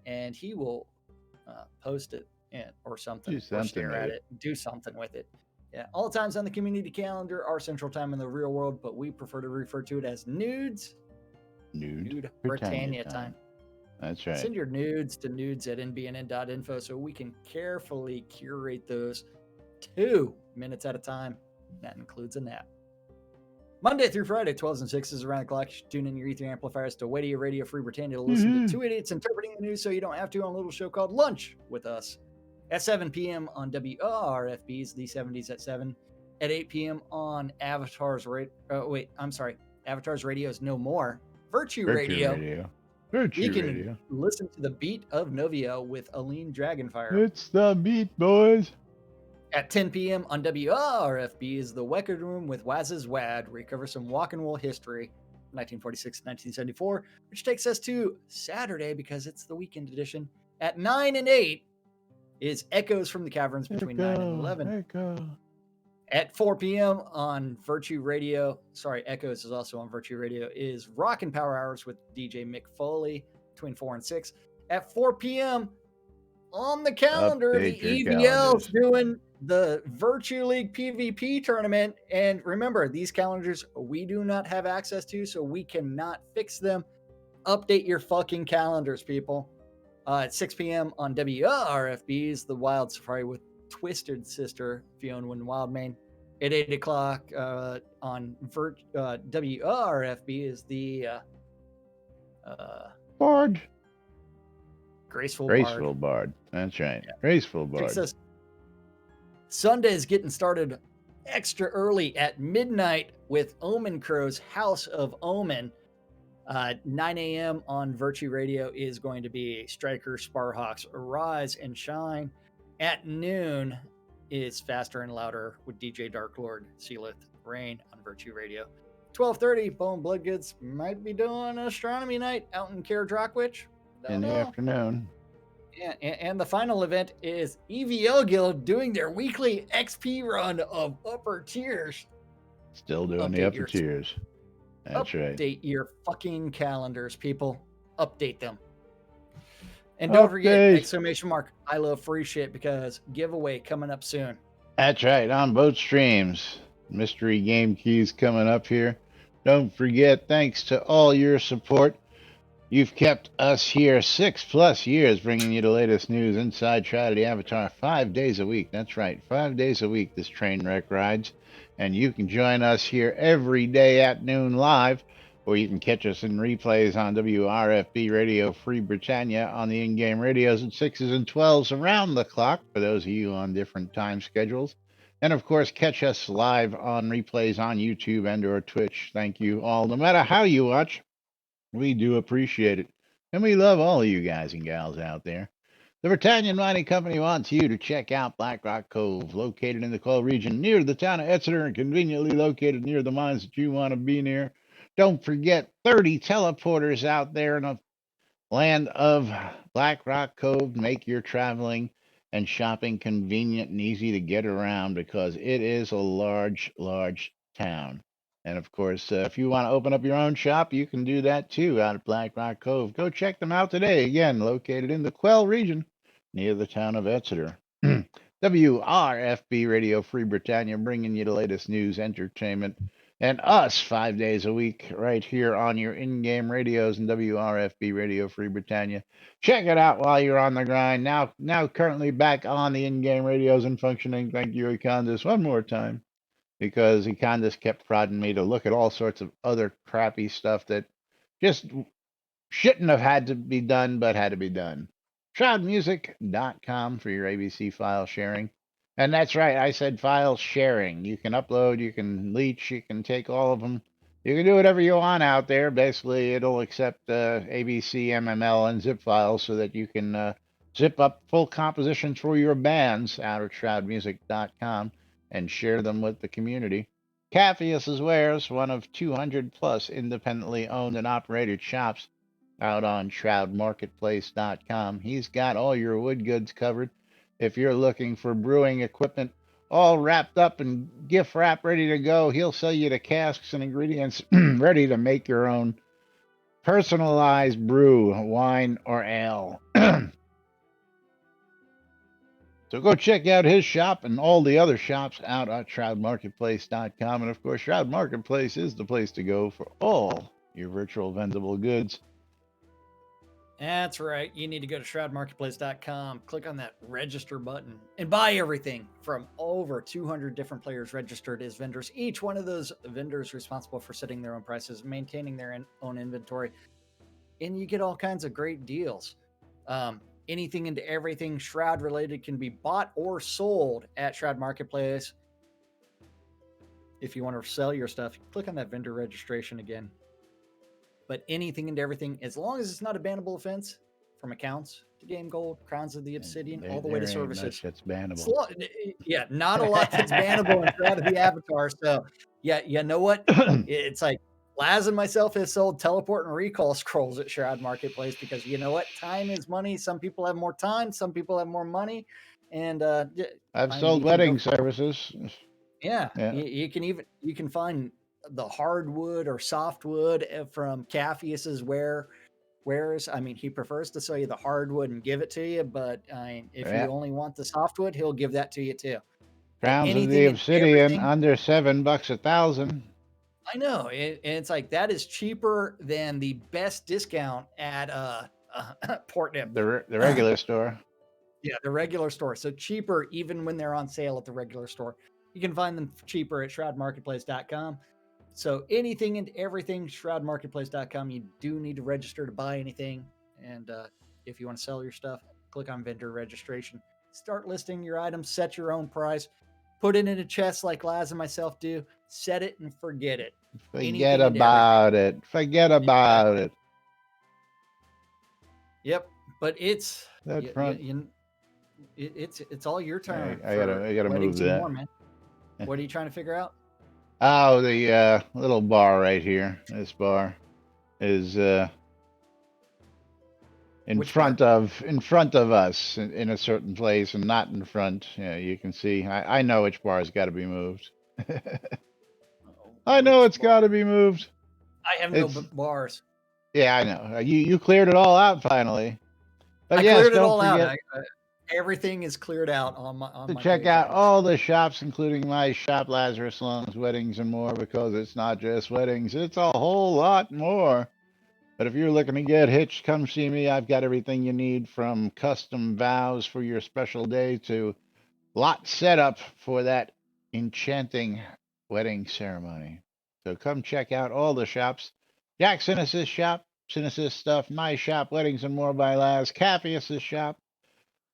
Speaker 3: and he will post it or something,
Speaker 1: Do
Speaker 3: or
Speaker 1: something
Speaker 3: stare
Speaker 1: with
Speaker 3: at
Speaker 1: it.
Speaker 3: it, do something with it. Yeah, all times on the community calendar are Central Time in the real world, but we prefer to refer to it as nudes.
Speaker 1: Nude
Speaker 3: Nude
Speaker 1: Britannia
Speaker 3: Britannia
Speaker 1: time.
Speaker 3: time.
Speaker 1: That's right.
Speaker 3: Send your nudes to nudes@nbnn.info so we can carefully curate those 2 minutes at a time. That includes a nap. Monday through Friday, 12s and 6s around the clock. You tune in your ether amplifiers to Radio Free Britannia to listen to two idiots interpreting the news so you don't have to on a little show called Lunch with Us. At 7 p.m. on WRFB's The 70s at 7. At 8 p.m. on Avatar's Radio. Avatar's Radio is no more. Virtue
Speaker 1: Virtue
Speaker 3: Radio.
Speaker 1: Radio.
Speaker 3: You
Speaker 1: Virtue
Speaker 3: can
Speaker 1: Radio.
Speaker 3: listen to the beat of Novio with Aline Dragonfire.
Speaker 1: It's the Beat Boys.
Speaker 3: At 10 p.m. on WRFB is the Weckerd Room with Waz's Wad, where we cover some rock and roll history, 1946 to 1974, which takes us to Saturday because it's the weekend edition. At 9 and 8 is Echoes from the Caverns between 9 and 11.
Speaker 1: Echo.
Speaker 3: At 4 p.m. on Virtue Radio, Echoes is also on Virtue Radio, is Rockin' Power Hours with DJ Mick Foley between 4 and 6. At 4 p.m. on the calendar,
Speaker 1: Update your
Speaker 3: the EVL's
Speaker 1: calendars.
Speaker 3: doing the Virtue League PvP tournament. And remember, these calendars we do not have access to, so we cannot fix them. Update your fucking calendars, people. At 6 p.m. on WRFB's The Wild Safari with Twisted Sister, Fiona Win Wildmane. At 8 o'clock on WRFB is the
Speaker 1: Bard.
Speaker 3: Graceful
Speaker 1: Bard. That's right. Yeah. Graceful Bard.
Speaker 3: Sunday's getting started extra early at midnight with Omen Crow's House of Omen. 9 a.m. on Virtue Radio is going to be Striker Sparhawks Rise and Shine. At noon is Faster and Louder with DJ Dark Lord Sealeth Rain on Virtue Radio. 12:30, Bone Bloodgoods might be doing astronomy night out in Caradrockwich.
Speaker 1: In the afternoon.
Speaker 3: Yeah, and the final event is EVL Guild doing their weekly XP run of upper tiers.
Speaker 1: Still doing the upper tiers. That's right.
Speaker 3: Update your fucking calendars, people. Update them. And don't forget, exclamation mark, I love free shit, because giveaway coming up soon.
Speaker 1: That's right, on both streams. Mystery game keys coming up here. Don't forget, thanks to all your support, you've kept us here 6+ years, bringing you the latest news inside Shroud of the Avatar 5 days a week. That's right, 5 days a week this train wreck rides. And you can join us here every day at noon live, or you can catch us in replays on WRFB Radio Free Britannia on the in-game radios at 6s and 12s around the clock for those of you on different time schedules. And of course, catch us live on replays on YouTube and or Twitch. Thank you all. No matter how you watch, we do appreciate it. And we love all of you guys and gals out there. The Britannian Mining Company wants you to check out Black Rock Cove, located in the coal region near the town of Exeter and conveniently located near the mines that you want to be near. Don't forget 30 teleporters out there in the land of Black Rock Cove. Make your traveling and shopping convenient and easy to get around, because it is a large, large town. And of course, if you want to open up your own shop, you can do that too out at Black Rock Cove. Go check them out today. Again, located in the Quell region near the town of Exeter. WRFB Radio Free Britannia, bringing you the latest news, entertainment, and us 5 days a week right here on your in-game radios and WRFB Radio Free Britannia. Check it out while you're on the grind. Now currently back on the in-game radios and functioning. Thank you, Econdas, one more time, because Econdas kept prodding me to look at all sorts of other crappy stuff that just shouldn't have had to be done, but had to be done. Shroudmusic.com for your ABC file sharing. And that's right, I said file sharing. You can upload, you can leech, you can take all of them. You can do whatever you want out there. Basically, it'll accept ABC, MML, and zip files so that you can zip up full compositions for your bands out of shroudmusic.com and share them with the community. Caffius' Wares, one of 200 plus independently owned and operated shops out on shroudmarketplace.com. He's got all your wood goods covered. If you're looking for brewing equipment all wrapped up and gift wrap ready to go, he'll sell you the casks and ingredients ready to make your own personalized brew, wine, or ale. So go check out his shop and all the other shops out at shroudmarketplace.com. And of course, Shroud Marketplace is the place to go for all your virtual vendable goods.
Speaker 3: That's right. You need to go to shroudmarketplace.com, click on that register button, and buy everything from over 200 different players registered as vendors. Each one of those vendors responsible for setting their own prices, maintaining their own inventory, and you get all kinds of great deals. Anything and everything Shroud related can be bought or sold at Shroud Marketplace. If you want to sell your stuff, click on that vendor registration again. But anything and everything, as long as it's not a bannable offense, from accounts to game gold, crowns of the obsidian, all the way to services.
Speaker 1: That's bannable.
Speaker 3: Yeah, not a lot that's bannable and out of the avatar. So, yeah, you know what? It's like Laz and myself have sold teleport and recall scrolls at Shroud Marketplace because you know what? Time is money. Some people have more time, some people have more money, and
Speaker 1: I've sold wedding services.
Speaker 3: Yeah, you can find the hardwood or softwood from Caffius's wares. I mean, he prefers to sell you the hardwood and give it to you, but I mean, if you only want the softwood, he'll give that to you too.
Speaker 1: Crowns of the obsidian under $7 1,000.
Speaker 3: I know, and it's like that is cheaper than the best discount at Port Nip,
Speaker 1: the regular store.
Speaker 3: Yeah, the regular store. So cheaper even when they're on sale at the regular store. You can find them cheaper at shroudmarketplace.com. So anything and everything, shroudmarketplace.com. You do need to register to buy anything. And if you want to sell your stuff, click on vendor registration. Start listing your items, set your own price, put it in a chest like Laz and myself do, set it and forget it.
Speaker 1: Forget about it. Forget about it.
Speaker 3: Yep. But it's
Speaker 1: that front.
Speaker 3: It's all your turn.
Speaker 1: I gotta move that.
Speaker 3: More, man. What are you trying to figure out?
Speaker 1: Oh, the little bar right here. This bar is in front of us in a certain place and not in front. Yeah, you can see. I know which bar has got to be moved. I know it's got to be moved.
Speaker 3: I have no bars.
Speaker 1: Yeah, I know. You cleared it all out finally. But
Speaker 3: I cleared it all out. Everything is cleared out on my
Speaker 1: check out all the shops, including my shop, Lazarus Long's Weddings and More, because it's not just weddings, it's a whole lot more. But if you're looking to get hitched, come see me. I've got everything you need, from custom vows for your special day to lot setup for that enchanting wedding ceremony. So come check out all the shops. Jack Sinis's shop, Sinis's stuff, my shop, Weddings and More by Laz, Caffius's shop,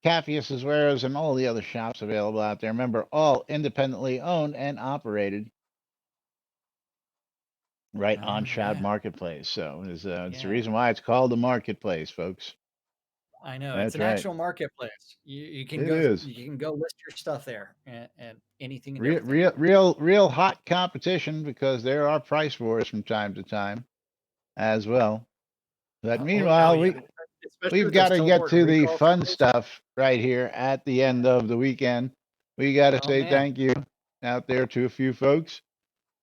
Speaker 1: Caffius's Wares, and all the other shops available out there. Remember, all independently owned and operated right on Shroud Marketplace. So it's the reason why it's called the marketplace, folks.
Speaker 3: I know. It's an actual marketplace. You can go list your stuff there and anything and
Speaker 1: real hot competition, because there are price wars from time to time as well. But meanwhile, we've got to get to the fun stuff right here at the end of the weekend. We got to say thank you out there to a few folks.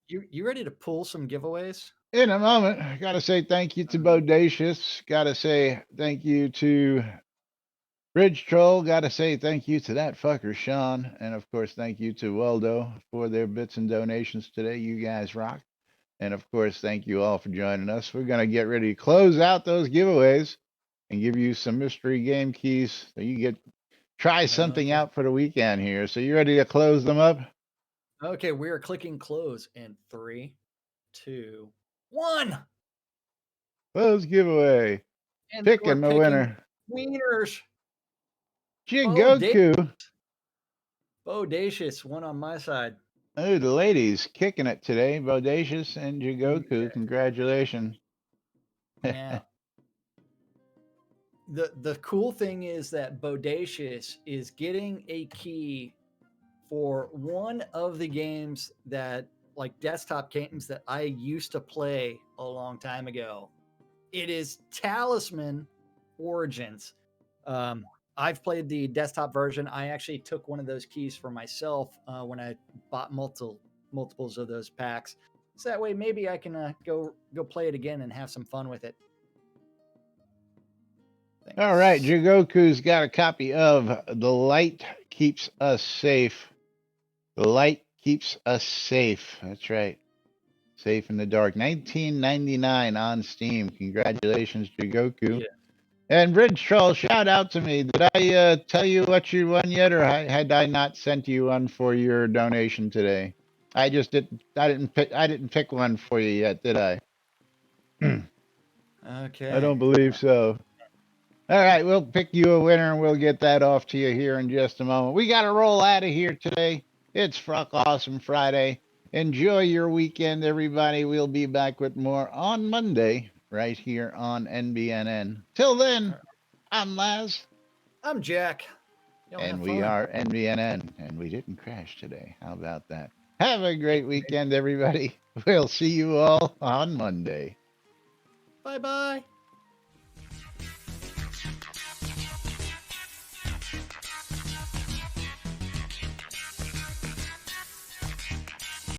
Speaker 3: You ready to pull some giveaways?
Speaker 1: In a moment. I got to say thank you to Bodacious. Got to say thank you to Bridge Troll. Got to say thank you to that fucker Sean. And of course, thank you to Waldo for their bits and donations today. You guys rock. And of course, thank you all for joining us. We're going to get ready to close out those giveaways and give you some mystery game keys so you try something out for the weekend here. So you ready to close them up?
Speaker 3: Okay, we are clicking close in 3, 2, 1.
Speaker 1: Close giveaway.
Speaker 3: And we're
Speaker 1: Picking the
Speaker 3: picking
Speaker 1: winner.
Speaker 3: wieners.
Speaker 1: Jigoku.
Speaker 3: Bodacious, one on my side.
Speaker 1: Oh, the ladies kicking it today. Bodacious and Jigoku.
Speaker 3: Yeah.
Speaker 1: Congratulations.
Speaker 3: Now, the cool thing is that Bodacious is getting a key for one of the games that, like desktop games that I used to play a long time ago. It is Talisman Origins. I've played the desktop version. I actually took one of those keys for myself when I bought multiples of those packs. So that way, maybe I can go play it again and have some fun with it. Thanks.
Speaker 1: All right, Jigoku's got a copy of The Light Keeps Us Safe. The Light Keeps Us Safe. That's right. Safe in the Dark. 1999 on Steam. Congratulations, Jigoku.
Speaker 3: Yeah.
Speaker 1: And Bridge Troll, shout out to me. Did I tell you what you won yet, or had I not sent you one for your donation today? I just didn't. I didn't pick one for you yet, did I?
Speaker 3: Okay.
Speaker 1: I don't believe so. All right, we'll pick you a winner, and we'll get that off to you here in just a moment. We got to roll out of here today. It's Fruck Awesome Friday. Enjoy your weekend, everybody. We'll be back with more on Monday, right here on NBNN. Till then, I'm Laz.
Speaker 3: I'm Jack. Y'all
Speaker 1: And
Speaker 3: have
Speaker 1: we
Speaker 3: fun.
Speaker 1: are NBNN, and we didn't crash today. How about that? Have a great weekend, everybody. We'll see you all on Monday.
Speaker 3: Bye-bye.